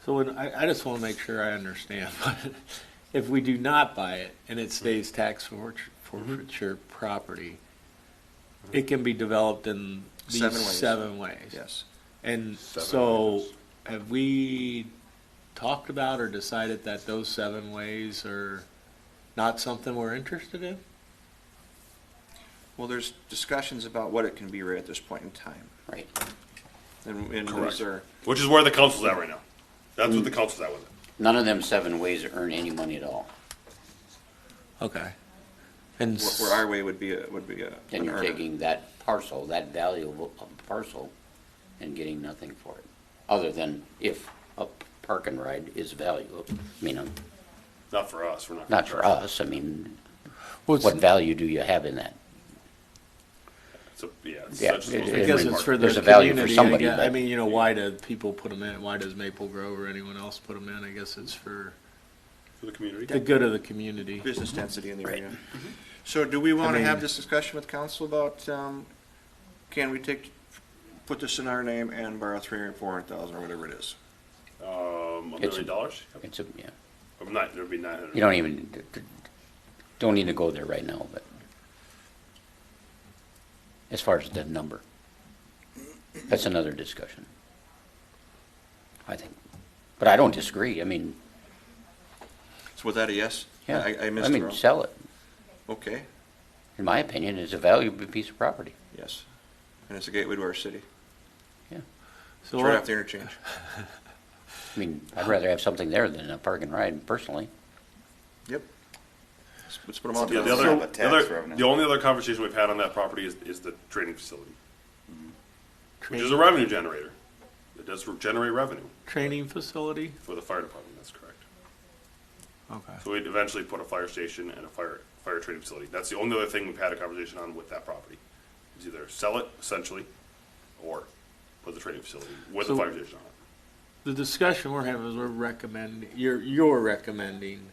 Speaker 4: So I just want to make sure I understand. If we do not buy it and it stays tax forfeiture property, it can be developed in these
Speaker 1: 7 ways.
Speaker 4: 7 ways.
Speaker 1: Yes.
Speaker 4: And
Speaker 2: 7
Speaker 4: so
Speaker 2: ways.
Speaker 4: have we talked about or decided that those 7 ways are not something we're interested in?
Speaker 1: Well, there's discussions about what it can be right at this point in time.
Speaker 3: Right.
Speaker 1: And
Speaker 2: Correct.
Speaker 1: those are,
Speaker 2: Which is where the council's at right now. That's what the council's at with it.
Speaker 3: None of them 7 ways earn any money at all.
Speaker 4: Okay. And
Speaker 1: where our way would be a.
Speaker 3: And
Speaker 1: an
Speaker 3: you're
Speaker 1: earner.
Speaker 3: taking that parcel, that valuable parcel, and getting nothing for it. Other than if a park and ride is valuable. I mean,
Speaker 2: Not for us, we're not.
Speaker 3: not for us. I mean,
Speaker 4: what's,
Speaker 3: what value do you have in that?
Speaker 2: It's
Speaker 3: Yeah,
Speaker 2: such a
Speaker 3: it-
Speaker 2: small
Speaker 4: because
Speaker 3: it-
Speaker 4: it's for
Speaker 3: there's
Speaker 4: the
Speaker 3: a value for
Speaker 4: community.
Speaker 3: somebody,
Speaker 4: I
Speaker 3: but-
Speaker 4: mean, you know, why do people put them in? Why does Maple Grove or anyone else put them in? I guess it's for
Speaker 2: for the community.
Speaker 4: the good of the community.
Speaker 1: Business density in the
Speaker 3: Right.
Speaker 1: area. So do we want to
Speaker 4: mean-
Speaker 1: have this discussion with council about, can we put this in our name and borrow 300, 400,000 or whatever it is?
Speaker 2: $1
Speaker 3: It's-
Speaker 2: million? Yep.
Speaker 3: It's a, yeah.
Speaker 2: There'd be 900.
Speaker 3: You don't need to go there right now, but as far as the number, that's another discussion, I think. But I don't disagree. I mean,
Speaker 1: So was that a yes?
Speaker 3: yeah.
Speaker 1: I missed it,
Speaker 3: mean,
Speaker 1: Earl.
Speaker 3: sell it,
Speaker 1: Okay,
Speaker 3: in my opinion, is a valuable piece of property.
Speaker 1: yes. And it's a gateway to our city.
Speaker 4: So
Speaker 1: It's right off the interchange.
Speaker 3: I mean, I'd rather have something there than a park and ride personally.
Speaker 1: Yep. Let's put them all
Speaker 2: Yeah,
Speaker 1: together.
Speaker 2: the only other conversation we've had on that property is the training facility, which is a revenue generator. It does generate revenue
Speaker 4: training facility.
Speaker 2: for the fire department, that's correct.
Speaker 4: Okay.
Speaker 2: So we'd eventually put a fire station and a fire training facility. That's the only other thing we've had a conversation on with that property. Is either sell it, essentially, or put the training facility with the
Speaker 4: So-
Speaker 2: fire station on it.
Speaker 4: The discussion we're having is you're recommending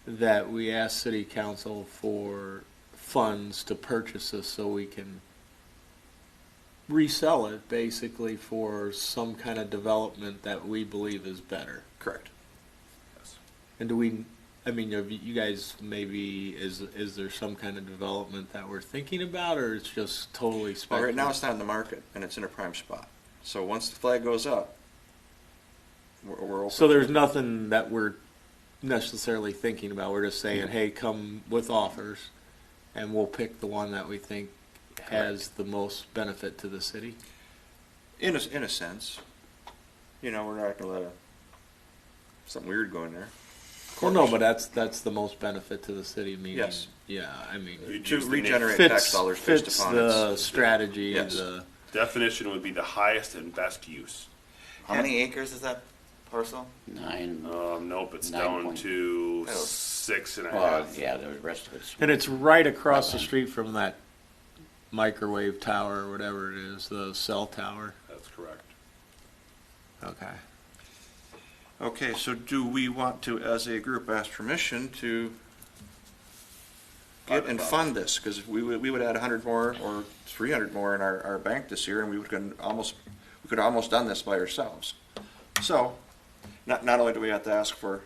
Speaker 4: that we ask city council for funds to purchase this so we can resell it basically for some kind of development that we believe is better.
Speaker 1: Correct.
Speaker 2: Yes.
Speaker 4: And do we, I mean, have you guys maybe, is there some kind of development that we're thinking about or it's just totally
Speaker 1: Well,
Speaker 4: speculative?
Speaker 1: right now it's not in the market and it's in a prime spot. So once the flag goes up, we're open.
Speaker 4: So there's nothing that we're necessarily thinking about. We're just saying, hey, come with offers, and we'll pick the one that we think has the most benefit to the city.
Speaker 1: In a sense, you know, we're not going to let something weird go in there.
Speaker 4: Well, no, but that's the most benefit to the city. Meaning,
Speaker 1: Yes.
Speaker 4: Yeah, I mean,
Speaker 2: You'd
Speaker 1: To
Speaker 2: use the name-
Speaker 1: regenerate tax
Speaker 4: fits
Speaker 1: dollars based
Speaker 4: fits
Speaker 1: upon
Speaker 4: the
Speaker 1: its.
Speaker 4: strategy.
Speaker 1: Yes.
Speaker 4: The
Speaker 2: Definition would be the highest and best use.
Speaker 6: How many acres is that parcel?
Speaker 3: 9,
Speaker 2: Nope, it's
Speaker 3: 9
Speaker 2: down
Speaker 3: point.
Speaker 2: to
Speaker 6: Oh.
Speaker 2: 6.5.
Speaker 3: well, yeah, the rest of it's.
Speaker 4: and it's right across the street from that microwave tower or whatever it is, the cell tower.
Speaker 2: That's correct.
Speaker 4: Okay.
Speaker 1: Okay, so do we want to, as a group, ask permission to get and fund this? Because we would add 100 more or 300 more in our bank this year, and we could have almost done this by ourselves. So, not only do we have to ask for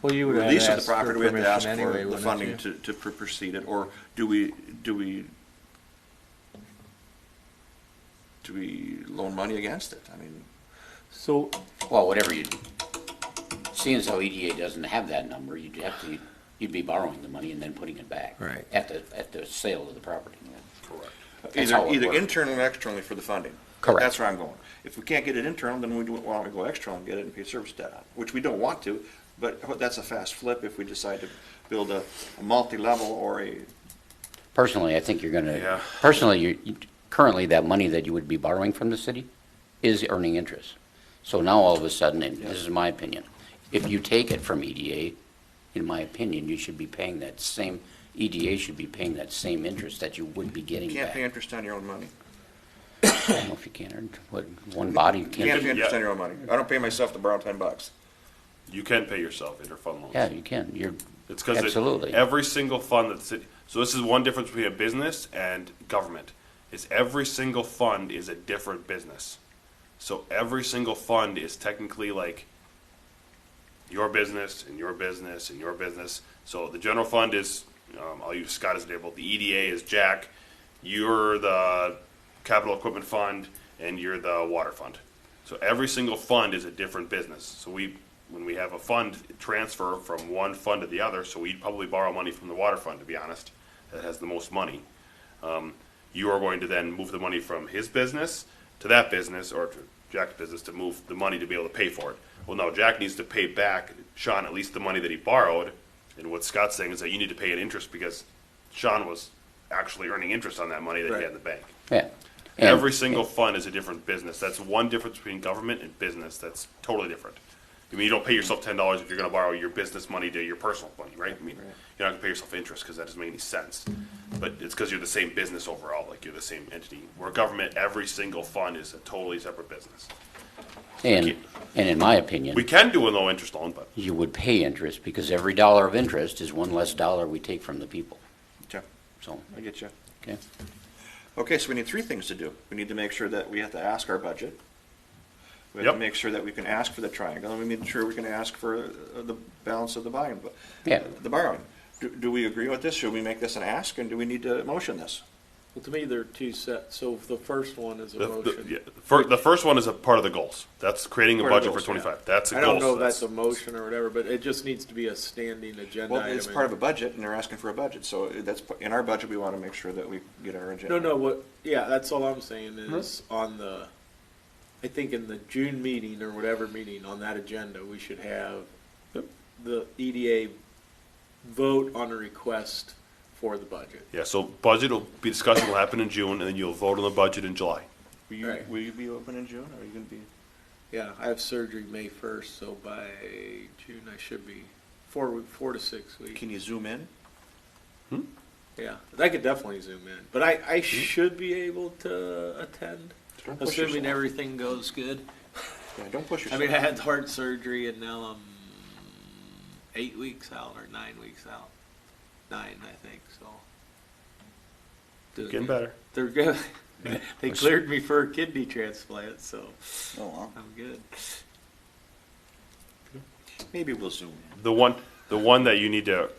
Speaker 4: Well, you would have
Speaker 1: release
Speaker 4: to
Speaker 1: of the
Speaker 4: ask for
Speaker 1: property, we have to
Speaker 4: permission
Speaker 1: ask
Speaker 4: anyway,
Speaker 1: for the
Speaker 4: wouldn't
Speaker 1: funding
Speaker 4: you?
Speaker 1: to proceed it, or do we loan money against it? I mean,
Speaker 4: So,
Speaker 3: Well, whatever you, seeing as how EDA doesn't have that number, you'd be borrowing the money and then putting it back.
Speaker 4: Right.
Speaker 3: At the sale of the property.
Speaker 2: Correct.
Speaker 3: That's how it
Speaker 1: either
Speaker 3: works.
Speaker 1: internally or externally for the funding.
Speaker 3: Correct.
Speaker 1: That's where I'm going. If we can't get it internal, then why don't we go external and get it and pay service debt on it, which we don't want to, but that's a fast flip if we decide to build a multi-level or a,
Speaker 3: Personally, I think you're
Speaker 2: Yeah.
Speaker 3: gonna, personally, currently, that money that you would be borrowing from the city is earning interest. So now all of a sudden, and this is my opinion, if you take it from EDA, in my opinion, you should be paying that same, EDA should be paying that same interest that you would be getting
Speaker 1: you can't
Speaker 3: back.
Speaker 1: pay interest on your own money.
Speaker 3: I don't know if you can, or what, one body
Speaker 1: You can't
Speaker 3: can't.
Speaker 1: pay interest
Speaker 2: Yeah.
Speaker 1: on your own money. I don't pay myself to borrow $10.
Speaker 2: You can pay yourself interfund loans.
Speaker 3: Yeah, you can, you're,
Speaker 2: It's because
Speaker 3: absolutely.
Speaker 2: every single fund that the city, so this is one difference between a business and government, is every single fund is a different business. So every single fund is technically like your business and your business and your business. So the general fund is, I'll use Scott as an example. The EDA is Jack. You're the capital equipment fund, and you're the water fund. So every single fund is a different business. So when we have a fund transfer from one fund to the other, so we'd probably borrow money from the water fund, to be honest, that has the most money. You are going to then move the money from his business to that business, or to Jack's business, to move the money to be able to pay for it. Well, now Jack needs to pay back Sean at least the money that he borrowed, and what Scott's saying is that you need to pay an interest because Sean was actually earning interest on that money that he had in the bank.
Speaker 3: Yeah.
Speaker 2: Every single fund is a different business. That's one difference between government and business. That's totally different. I mean, you don't pay yourself $10 if you're going to borrow your business money to your personal money, right? I mean, you're not going to pay yourself interest because that doesn't make any sense. But it's because you're the same business overall, like you're the same entity. Where government, every single fund is a totally separate business.
Speaker 3: And in my opinion,
Speaker 2: We can do a low interest loan, but
Speaker 3: you would pay interest because every dollar of interest is one less dollar we take from the people.
Speaker 1: Okay,
Speaker 3: So,
Speaker 1: I get you.
Speaker 3: okay.
Speaker 1: Okay, so we need three things to do. We need to make sure that we have to ask our budget. We have
Speaker 2: Yep.
Speaker 1: to make sure that we can ask for the triangle, and we make sure we can ask for the balance of the buying,
Speaker 3: Yeah.
Speaker 1: the borrowing. Do we agree with this? Should we make this an ask, and do we need to motion this?
Speaker 4: Well, to me, they're two sets. So the first one is a
Speaker 2: the
Speaker 4: motion.
Speaker 2: the first one is a part of the goals. That's creating a
Speaker 1: Part of
Speaker 2: budget
Speaker 1: goals,
Speaker 2: for 25.
Speaker 1: yeah.
Speaker 2: That's a
Speaker 4: I
Speaker 2: goal.
Speaker 4: don't know if that's a motion or whatever, but it just needs to be a standing agenda
Speaker 1: Well,
Speaker 4: item.
Speaker 1: it's part of a budget, and they're asking for a budget, so that's, in our budget, we want to make sure that we get our agenda.
Speaker 4: Yeah, that's all I'm saying is on the, I think in the June meeting or whatever meeting on that agenda, we should have the EDA vote on a request for the budget.
Speaker 2: Yeah, so budget will be discussion will happen in June, and then you'll vote on the budget in July.
Speaker 4: Right.
Speaker 1: Will you be open in June, or are you going to be?
Speaker 4: Yeah, I have surgery May 1st, so by June I should be 4 to 6 weeks.
Speaker 1: Can you zoom in?
Speaker 4: Yeah, I could definitely zoom in, but I should be able to attend,
Speaker 1: Don't push
Speaker 4: assuming
Speaker 1: yourself.
Speaker 4: everything goes good.
Speaker 1: Yeah, don't push
Speaker 4: I
Speaker 1: yourself.
Speaker 4: mean, I had heart surgery and now I'm 8 weeks out or 9 weeks out. 9, I think, so.
Speaker 2: Getting better.
Speaker 4: They're good. They cleared me for a kidney transplant, so
Speaker 6: Oh, well.
Speaker 4: I'm good.
Speaker 1: Maybe we'll zoom in.
Speaker 2: The one that you need to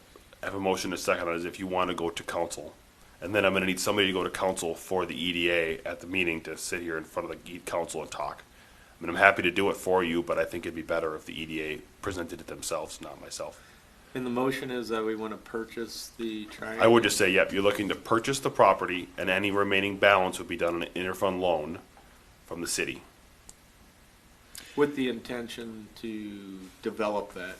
Speaker 2: have a motion to second on is if you want to go to council. And then I'm going to need somebody to go to council for the EDA at the meeting to sit here in front of the council and talk. I mean, I'm happy to do it for you, but I think it'd be better if the EDA presented it themselves, not myself.
Speaker 4: And the motion is that we want to purchase the triangle.
Speaker 2: I would just say, yep, you're looking to purchase the property, and any remaining balance would be done on an interfund loan from the city.
Speaker 4: With the intention to develop that.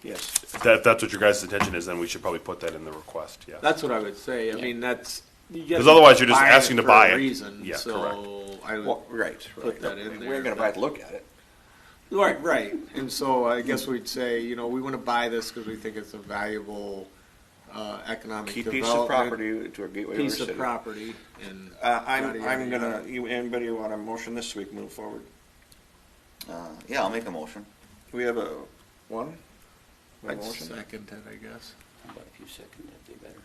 Speaker 1: Yes.
Speaker 2: If that's what your guys' intention is, then we should probably put that in the request, yeah.
Speaker 4: That's what I would say. I mean, that's.
Speaker 2: Because otherwise you're just asking to buy it.
Speaker 4: For a reason,
Speaker 2: Yeah,
Speaker 4: so I would.
Speaker 1: Well, right.
Speaker 4: Put that in there,
Speaker 1: We're going to buy it to look at it.
Speaker 4: Right. And so I guess we'd say, we want to buy this because we think it's a valuable economic
Speaker 1: Key
Speaker 4: development.
Speaker 1: piece of property to our gateway to our
Speaker 4: Piece
Speaker 1: city.
Speaker 4: of property and.
Speaker 1: I'm
Speaker 4: yada, yada,
Speaker 1: going
Speaker 4: yada.
Speaker 1: to, anybody want a motion this week, move forward?
Speaker 6: Yeah, I'll make a motion.
Speaker 1: Do we have a one? We have
Speaker 4: I'd
Speaker 1: a motion?
Speaker 4: second it, I guess.
Speaker 3: How about if you second, that'd be better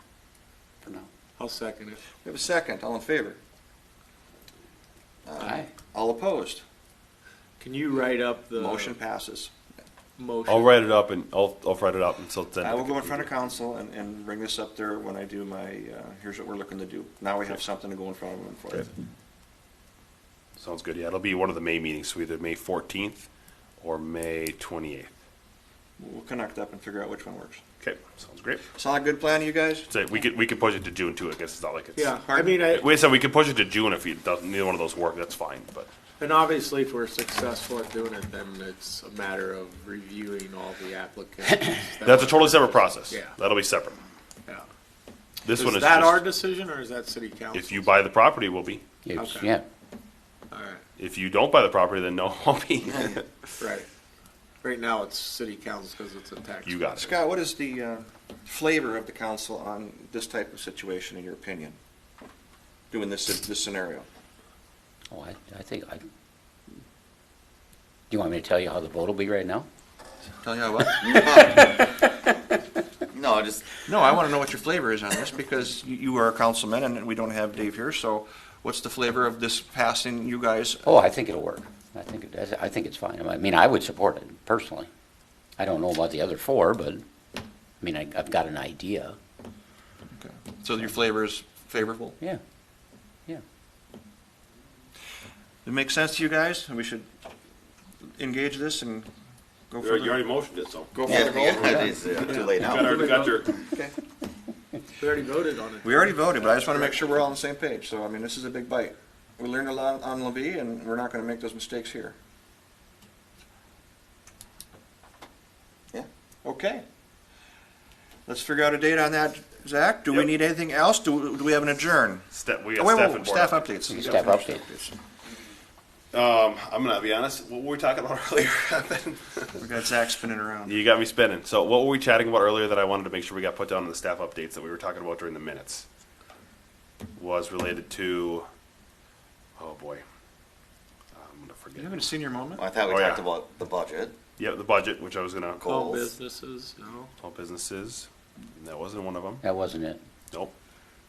Speaker 3: for now.
Speaker 4: I'll second it.
Speaker 1: We have a second, all in favor?
Speaker 3: Aye.
Speaker 1: All opposed?
Speaker 4: Can you write up the
Speaker 1: Motion passes.
Speaker 4: motion?
Speaker 2: I'll write it up and I'll write it up and so then.
Speaker 1: I will go in front of council and bring this up there when I do my, here's what we're looking to do. Now we have something to go in front of them for.
Speaker 2: Okay. Sounds good, yeah, it'll be one of the May meetings, so either May 14th or May 28th.
Speaker 1: We'll connect up and figure out which one works.
Speaker 2: Okay, sounds great.
Speaker 1: Sound like a good plan to you guys?
Speaker 2: So we could push it to June too, I guess it's not like it's.
Speaker 4: Yeah, I mean,
Speaker 2: We said we could push it to June if neither one of those work, that's fine, but.
Speaker 4: and obviously if we're successful at doing it, then it's a matter of reviewing all the applicants.
Speaker 2: That's a totally separate process.
Speaker 4: Yeah.
Speaker 2: That'll be separate.
Speaker 4: Yeah.
Speaker 2: This one
Speaker 4: Is
Speaker 2: is
Speaker 4: that our
Speaker 2: just,
Speaker 4: decision or is that city council?
Speaker 2: if you buy the property, it will be.
Speaker 3: It's-
Speaker 4: Okay.
Speaker 3: Yeah,
Speaker 4: All right,
Speaker 2: If you don't buy the property, then no, it won't be.
Speaker 4: right. Right now it's city council because it's a tax.
Speaker 2: You got it.
Speaker 1: Scott, what is the flavor of the council on this type of situation, in your opinion? Doing this scenario?
Speaker 3: oh, I think, do you want me to tell you how the vote will be right now?
Speaker 1: Tell you how what?
Speaker 6: No, just,
Speaker 1: No, I want to know what your flavor is on this, because you are a councilman and we don't have Dave here, so what's the flavor of this passing you guys?
Speaker 3: Oh, I think it'll work. I think it's fine. I mean, I would support it personally. I don't know about the other four, but, I mean, I've got an idea.
Speaker 1: Okay. So your flavor is favorable?
Speaker 3: Yeah, yeah.
Speaker 1: It makes sense to you guys? We should engage this and go
Speaker 2: You
Speaker 1: for
Speaker 2: already
Speaker 1: the,
Speaker 2: motioned it, so.
Speaker 1: go for
Speaker 6: Yeah,
Speaker 1: the vote?
Speaker 6: yeah, it is too late now.
Speaker 2: Got your,
Speaker 1: Okay.
Speaker 4: We already voted on it.
Speaker 1: We already voted, but I just want to make sure we're all on the same page. So, I mean, this is a big bite. We learned a lot on Levy, and we're not going to make those mistakes here.
Speaker 6: Yeah.
Speaker 1: Okay. Let's figure out a date on that, Zach. Do we
Speaker 2: Yep.
Speaker 1: need anything else? Do we have an adjourn?
Speaker 2: we
Speaker 1: Oh,
Speaker 2: got
Speaker 1: wait,
Speaker 2: staff
Speaker 1: wait,
Speaker 2: and
Speaker 1: staff
Speaker 2: board.
Speaker 1: updates. You
Speaker 3: Staff
Speaker 1: gotta finish
Speaker 3: update.
Speaker 2: I'm gonna be honest, what were we talking about earlier?
Speaker 1: We got Zach spinning around.
Speaker 2: You got me spinning. So what were we chatting about earlier that I wanted to make sure we got put down in the staff updates that we were talking about during the minutes? Was related to, oh boy. I'm gonna
Speaker 1: You
Speaker 2: forget.
Speaker 1: having a senior moment?
Speaker 6: Well, I thought we
Speaker 2: Oh, yeah.
Speaker 6: talked about the budget.
Speaker 2: Yeah, the budget, which I was gonna,
Speaker 6: Cool.
Speaker 4: All
Speaker 6: Goals.
Speaker 4: businesses, no?
Speaker 2: all businesses. That wasn't one of them.
Speaker 3: That wasn't it.
Speaker 2: Nope.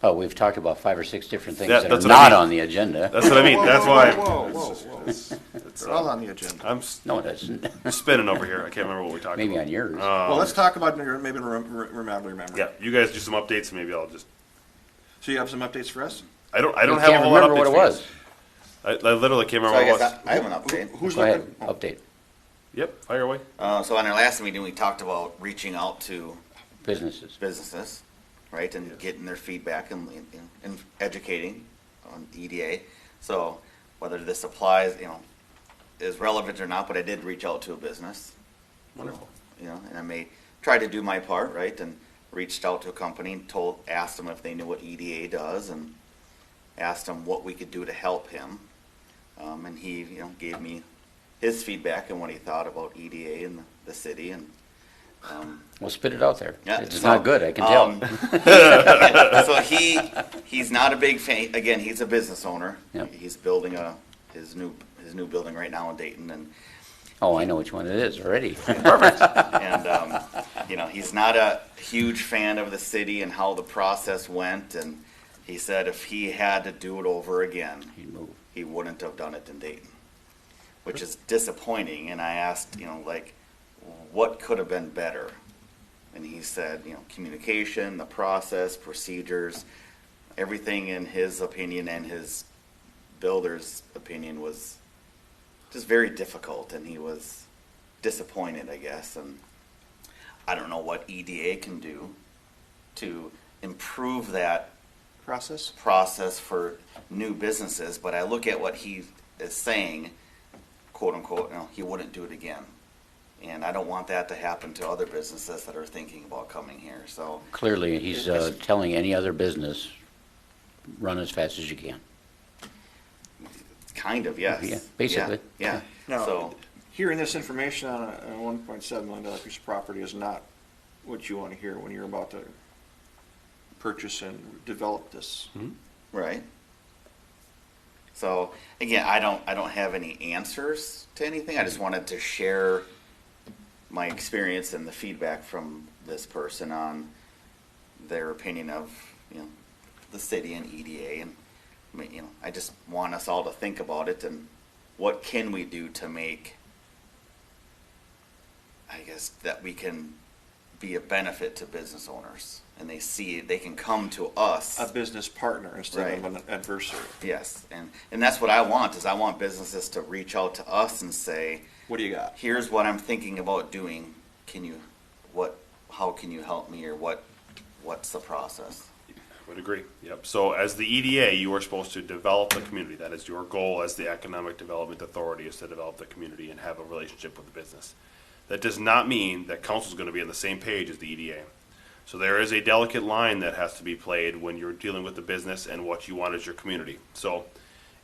Speaker 3: Oh, we've talked about 5 or 6 different things
Speaker 2: Yeah,
Speaker 3: that are
Speaker 2: that's what I
Speaker 3: not
Speaker 2: mean.
Speaker 3: on the agenda.
Speaker 2: That's what I mean. That's why.
Speaker 1: Whoa, whoa, whoa.
Speaker 2: It's,
Speaker 1: They're all on the agenda.
Speaker 2: I'm
Speaker 3: No, it isn't.
Speaker 2: spinning over here. I can't remember what we talked
Speaker 3: Maybe
Speaker 2: about.
Speaker 3: on yours.
Speaker 1: Well, let's talk about maybe remember.
Speaker 2: Yeah, you guys do some updates. Maybe I'll just.
Speaker 1: So you have some updates for us?
Speaker 2: I don't
Speaker 3: You
Speaker 2: have a
Speaker 3: can't
Speaker 2: whole lot of
Speaker 3: remember
Speaker 2: updates
Speaker 3: what it
Speaker 2: for you.
Speaker 3: was.
Speaker 2: I literally can't
Speaker 6: So
Speaker 2: remember
Speaker 6: I
Speaker 2: what it
Speaker 6: guess
Speaker 2: was.
Speaker 6: I have an update.
Speaker 1: Who's
Speaker 3: Go ahead,
Speaker 1: looking?
Speaker 3: update.
Speaker 2: Yep, fire away.
Speaker 6: So on our last meeting, we talked about reaching out to
Speaker 3: Businesses.
Speaker 6: businesses, right, and getting their feedback and educating on EDA. So whether this applies, is relevant or not, but I did reach out to a business.
Speaker 2: Wonderful.
Speaker 6: And I may try to do my part, right, and reached out to a company and asked them if they knew what EDA does, and asked him what we could do to help him. And he, gave me his feedback and what he thought about EDA and the city, and
Speaker 3: Well, spit it out there.
Speaker 6: Yeah,
Speaker 3: It's
Speaker 6: so,
Speaker 3: not good, I can tell.
Speaker 6: so he's not a big fan. Again, he's a business owner.
Speaker 3: Yep.
Speaker 6: He's building his new building right now in Dayton, and
Speaker 3: Oh, I know which one it is already.
Speaker 6: and he's not a huge fan of the city and how the process went. And he said if he had to do it over again,
Speaker 3: He'd move.
Speaker 6: he wouldn't have done it in Dayton, which is disappointing. And I asked, what could have been better? And he said, communication, the process, procedures, everything in his opinion and his builder's opinion was just very difficult, and he was disappointed, I guess. And I don't know what EDA can do to improve that process for new businesses, but I look at what he is saying, quote unquote, he wouldn't do it again. And I don't want that to happen to other businesses that are thinking about coming here. So
Speaker 3: Clearly, he's telling any other business, run as fast as you can.
Speaker 6: kind of, yes.
Speaker 3: Yeah, basically.
Speaker 6: Yeah.
Speaker 1: Now,
Speaker 6: So
Speaker 1: hearing this information on a $1.7 million piece of property is not what you want to hear when you're about to purchase and develop this.
Speaker 6: right. So again, I don't have any answers to anything. I just wanted to share my experience and the feedback from this person on their opinion of the city and EDA, and I just want us all to think about it and what can we do to make, I guess, that we can be a benefit to business owners, and they can come to us.
Speaker 1: A business partner instead of
Speaker 6: Right.
Speaker 1: an adversary.
Speaker 6: Yes, and that's what I want, is I want businesses to reach out to us and say,
Speaker 1: What do you got?
Speaker 6: here's what I'm thinking about doing. How can you help me, or what's the process?
Speaker 2: Would agree. Yep. So as the EDA, you are supposed to develop the community. That is your goal as the Economic Development Authority, is to develop the community and have a relationship with the business. That does not mean that council is going to be on the same page as the EDA. So there is a delicate line that has to be played when you're dealing with the business and what you want as your community. So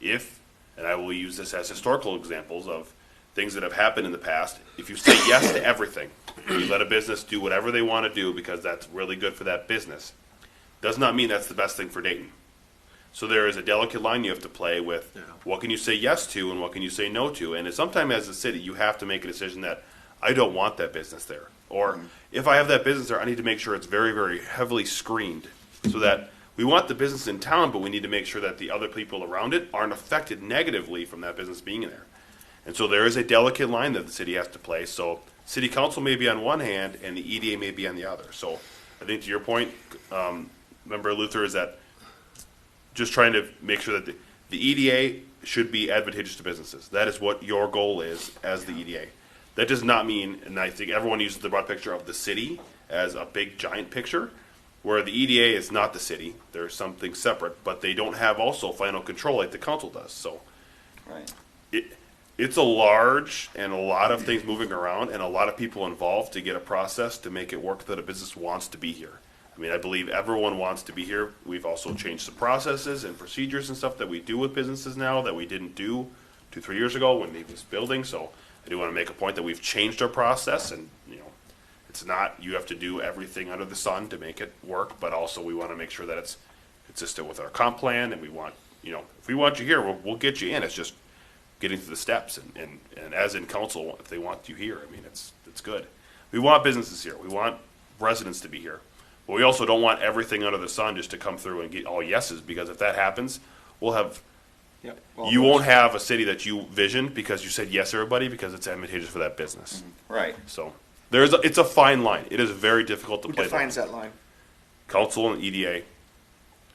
Speaker 2: and I will use this as historical examples of things that have happened in the past, if you say yes to everything, you let a business do whatever they want to do because that's really good for that business, does not mean that's the best thing for Dayton. So there is a delicate line you have to play with. What can you say yes to and what can you say no to? And sometimes as a city, you have to make a decision that I don't want that business there. Or if I have that business there, I need to make sure it's very, very heavily screened so that we want the business in town, but we need to make sure that the other people around it aren't affected negatively from that business being in there. And so there is a delicate line that the city has to play. So City council may be on one hand and the EDA may be on the other. So I think to your point, Member Luther, is that just trying to make sure that the EDA should be advantageous to businesses. That is what your goal is as the EDA. That does not mean, and I think everyone uses the broad picture of the city as a big giant picture, where the EDA is not the city. There's something separate, but they don't have also final control like the council does. So
Speaker 6: Right.
Speaker 2: it's a large and a lot of things moving around and a lot of people involved to get a process to make it work that a business wants to be here. I mean, I believe everyone wants to be here. We've also changed some processes and procedures and stuff that we do with businesses now that we didn't do 2-3 years ago when they was building. So I do want to make a point that we've changed our process, and it's not you have to do everything under the sun to make it work, but also we want to make sure that it's consistent with our comp plan, and we want, if we want you here, we'll get you in. It's just getting through the steps, and as in council, if they want you here, I mean, it's good. We want businesses here. We want residents to be here. But we also don't want everything under the sun just to come through and get all yeses, because if that happens, we'll have,
Speaker 1: Yep. Well,
Speaker 2: you won't have a city that you visioned because you said yes, everybody, because it's advantageous for that business.
Speaker 6: Right.
Speaker 2: So it's a fine line. It is very difficult to
Speaker 1: Who
Speaker 2: play.
Speaker 1: defines that line?
Speaker 2: Council and EDA.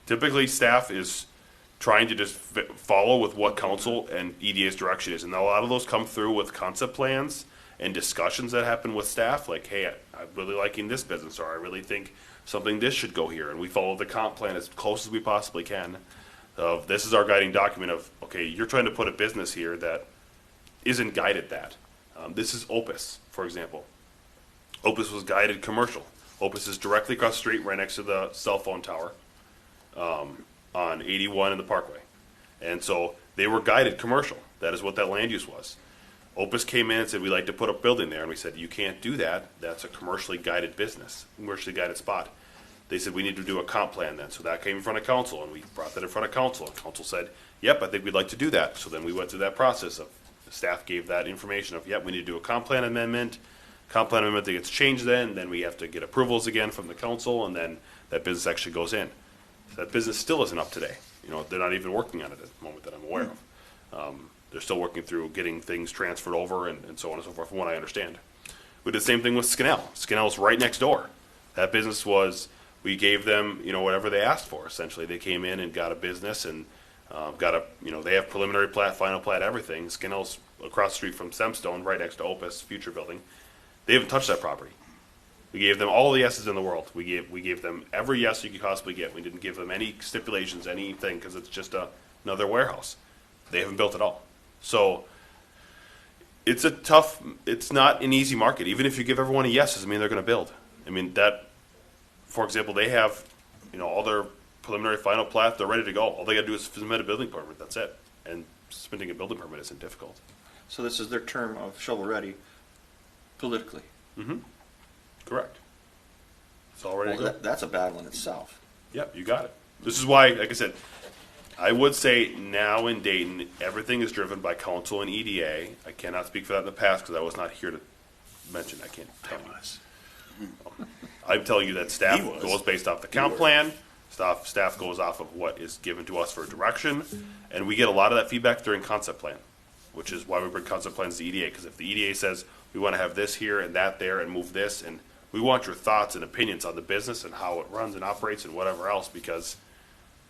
Speaker 2: Typically, staff is trying to just follow with what council and EDA's direction is, and a lot of those come through with concept plans and discussions that happen with staff, like, hey, I'm really liking this business, or I really think this should go here, and we follow the comp plan as close as we possibly can. Of this is our guiding document of, okay, you're trying to put a business here that isn't guided that. This is Opus, for example. Opus was guided commercial. Opus is directly across the street, right next to the cell phone tower, on 81 in the Parkway. And so they were guided commercial. That is what that land use was. Opus came in and said, we'd like to put a building there. And we said, you can't do that. That's a commercially guided business, commercially guided spot. They said, we need to do a comp plan then. So that came in front of council, and we brought that in front of council. And council said, yep, I think we'd like to do that. So then we went through that process of, the staff gave that information of, yep, we need to do a comp plan amendment. Comp plan amendment that gets changed then we have to get approvals again from the council, and then that business actually goes in. So that business still isn't up today. They're not even working on it at the moment that I'm aware of. They're still working through getting things transferred over and so on and so forth, from what I understand. We did the same thing with Skinnell. Skinnell's right next door. That business we gave them, whatever they asked for, essentially. They came in and got a business and they have preliminary plat, final plat, everything. Skinnell's across the street from Semstone, right next to Opus, future building. They haven't touched that property. We gave them all the yeses in the world. We gave them every yes you could possibly get. We didn't give them any stipulations, anything, because it's just another warehouse. They haven't built it all. So it's not an easy market. Even if you give everyone a yes, doesn't mean they're going to build. I mean, for example, they have, all their preliminary final plat, they're ready to go. All they got to do is submit a building permit. That's it. And submitting a building permit isn't difficult.
Speaker 1: So this is their term of shovel-ready politically.
Speaker 2: Mm-hmm. Correct. It's all ready to go.
Speaker 1: That's a battle in itself.
Speaker 2: Yep, you got it. This is why, like I said, I would say now in Dayton, everything is driven by council and EDA. I cannot speak for that in the past because I was not here to mention. I can't tell you. I'm telling you that staff goes based off the comp plan. Staff goes off of what is given to us for direction, and we get a lot of that feedback during concept plan, which is why we bring concept plans to EDA. Because if the EDA says we want to have this here and that there and move this, and we want your thoughts and opinions on the business and how it runs and operates and whatever else, because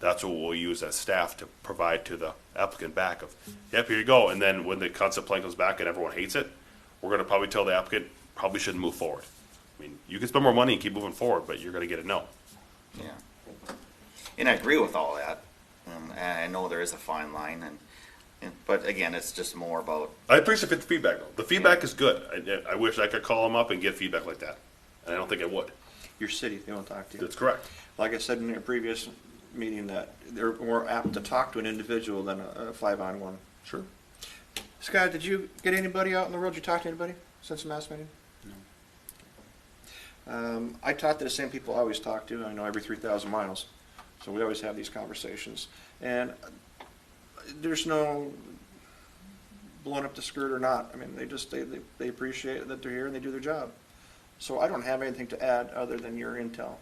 Speaker 2: that's what we'll use as staff to provide to the applicant back of, yep, here you go. And then when the concept plan comes back and everyone hates it, we're going to probably tell the applicant probably shouldn't move forward. I mean, you can spend more money and keep moving forward, but you're going to get a no.
Speaker 6: Yeah. And I agree with all that. And I know there is a fine line, but again, it's just more about.
Speaker 2: I appreciate the feedback, though. The feedback is good. I wish I could call them up and get feedback like that. And I don't think I would.
Speaker 1: Your city, they won't talk to you.
Speaker 2: That's correct.
Speaker 1: Like I said in a previous meeting, that they're more apt to talk to an individual than a 5-on-1.
Speaker 2: Sure.
Speaker 1: Scott, did you get anybody out on the road? Did you talk to anybody since the mass meeting? No. I talk to the same people I always talk to. I know every 3,000 miles. So we always have these conversations. And there's no blowing up the skirt or not. I mean, they appreciate that they're here and they do their job. So I don't have anything to add other than your intel.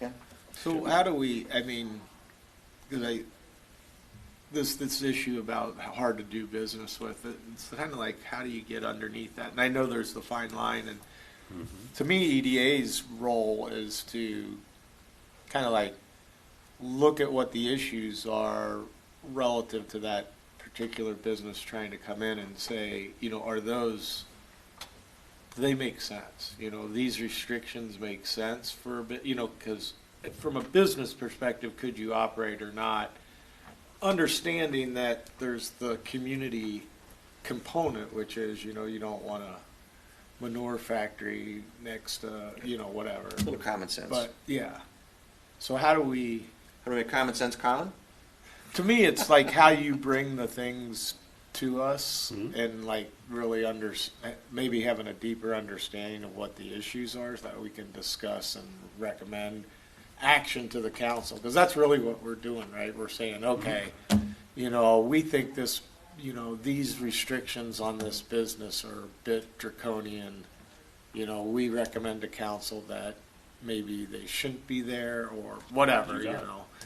Speaker 6: Yeah.
Speaker 4: So how do we, I mean, because this issue about how hard to do business with. It's kind of like, how do you get underneath that? And I know there's the fine line, and to me, EDA's role is to kind of like look at what the issues are relative to that particular business trying to come in and say, are those, do they make sense? These restrictions make sense for a bit, because from a business perspective, could you operate or not? Understanding that there's the community component, which is, you don't want a manure factory next to, whatever.
Speaker 1: A little common sense.
Speaker 4: But, yeah. So how do we,
Speaker 1: make common sense common?
Speaker 4: to me, it's like how you bring the things to us and like really maybe having a deeper understanding of what the issues are so that we can discuss and recommend action to the council. Because that's really what we're doing, right? We're saying, okay, we think this, these restrictions on this business are a bit draconian. We recommend to council that maybe they shouldn't be there or whatever,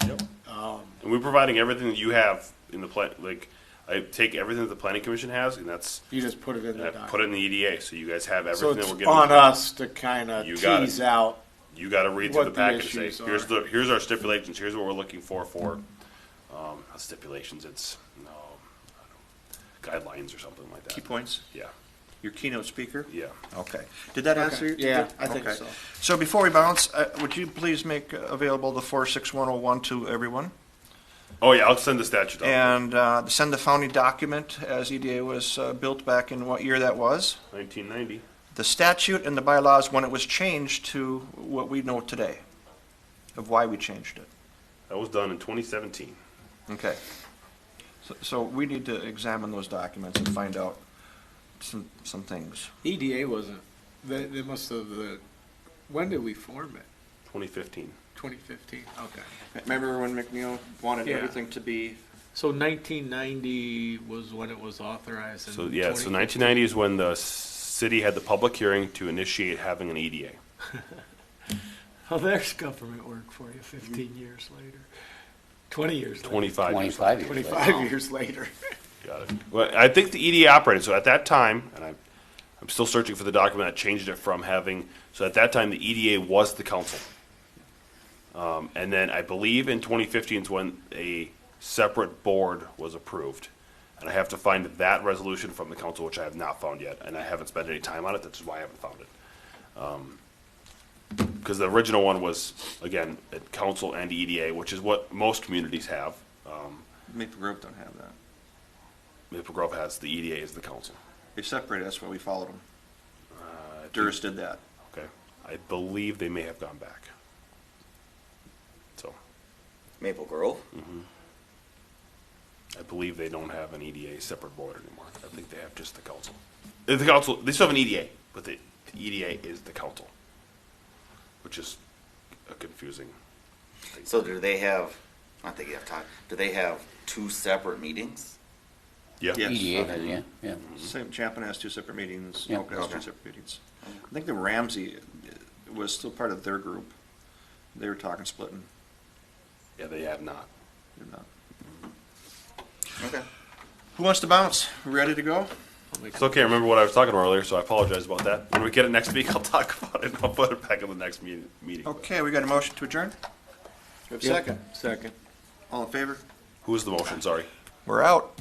Speaker 2: Yep. And we're providing everything that you have in the plan. Like, I take everything that the planning commission has, and that's
Speaker 4: You just put it in the
Speaker 2: I
Speaker 4: document.
Speaker 2: put it in the EDA, so you guys have
Speaker 4: So
Speaker 2: everything
Speaker 4: it's
Speaker 2: that we're giving.
Speaker 4: on us to kind of
Speaker 2: You got it.
Speaker 4: tease out.
Speaker 2: You got to read through
Speaker 4: what
Speaker 2: the
Speaker 4: the
Speaker 2: package and
Speaker 4: issues
Speaker 2: say,
Speaker 4: are.
Speaker 2: here's our stipulations. Here's what we're looking for not stipulations. It's guidelines or something like that.
Speaker 1: Key points?
Speaker 2: Yeah,
Speaker 1: Your keynote speaker?
Speaker 2: yeah.
Speaker 1: Okay. Did that answer your?
Speaker 4: Yeah, I think
Speaker 1: Okay.
Speaker 4: so.
Speaker 1: So before we bounce, would you please make available the 46101 to everyone?
Speaker 2: Oh yeah, I'll send the statute out.
Speaker 1: And send the founding document as EDA was built back in what year that was?
Speaker 2: 1990.
Speaker 1: The statute and the bylaws when it was changed to what we know today, of why we changed it.
Speaker 2: That was done in 2017.
Speaker 1: Okay. So we need to examine those documents and find out some things.
Speaker 4: EDA wasn't, they must have, when did we form it?
Speaker 2: 2015.
Speaker 4: 2015, okay.
Speaker 1: Remember when McNeil wanted
Speaker 4: Yeah.
Speaker 1: everything to be,
Speaker 4: So 1990 was when it was authorized.
Speaker 2: So yeah, so 1990 is when the city had the public hearing to initiate having an EDA.
Speaker 4: Oh, there's government work for you 15 years later. 20 years later.
Speaker 2: 25 years.
Speaker 3: 25 years.
Speaker 4: 25 years later.
Speaker 2: Got it. Well, I think the EDA operated, so at that time, and I'm still searching for the document that changed it from having, so at that time, the EDA was the council. And then I believe in 2015 is when a separate board was approved. And I have to find that resolution from the council, which I have not found yet, and I haven't spent any time on it, that's why I haven't found it. Because the original one was, again, at council and EDA, which is what most communities have.
Speaker 1: Maple Grove don't have that.
Speaker 2: Maple Grove has, the EDA is the council.
Speaker 1: They separated, that's why we followed them.
Speaker 2: I think-
Speaker 1: Durst did that.
Speaker 2: Okay, I believe they may have gone back. So,
Speaker 6: Maple Grove?
Speaker 2: I believe they don't have an EDA separate board anymore. I think they have just the council. The council, they still have an EDA, but the EDA is the council, which is a confusing thing.
Speaker 6: So do they have, not that you have time, do they have two separate meetings?
Speaker 2: Yeah.
Speaker 1: Yes.
Speaker 3: EDA has, yeah.
Speaker 1: Same, Champlin has two separate meetings,
Speaker 3: Yeah.
Speaker 1: Oak has two separate meetings. I think the Ramsey was still part of their group. They were talking splitting.
Speaker 2: Yeah, they have not.
Speaker 1: They're not.
Speaker 6: Okay.
Speaker 1: Who wants to bounce? We ready to go?
Speaker 2: It's okay, I remember what I was talking about earlier, so I apologize about that. When we get it next week, I'll talk about it, and I'll put it back in the next meeting.
Speaker 1: Okay, we got a motion to adjourn? We have a second.
Speaker 4: Second.
Speaker 1: All in favor?
Speaker 2: Who was the motion, sorry?
Speaker 1: We're out.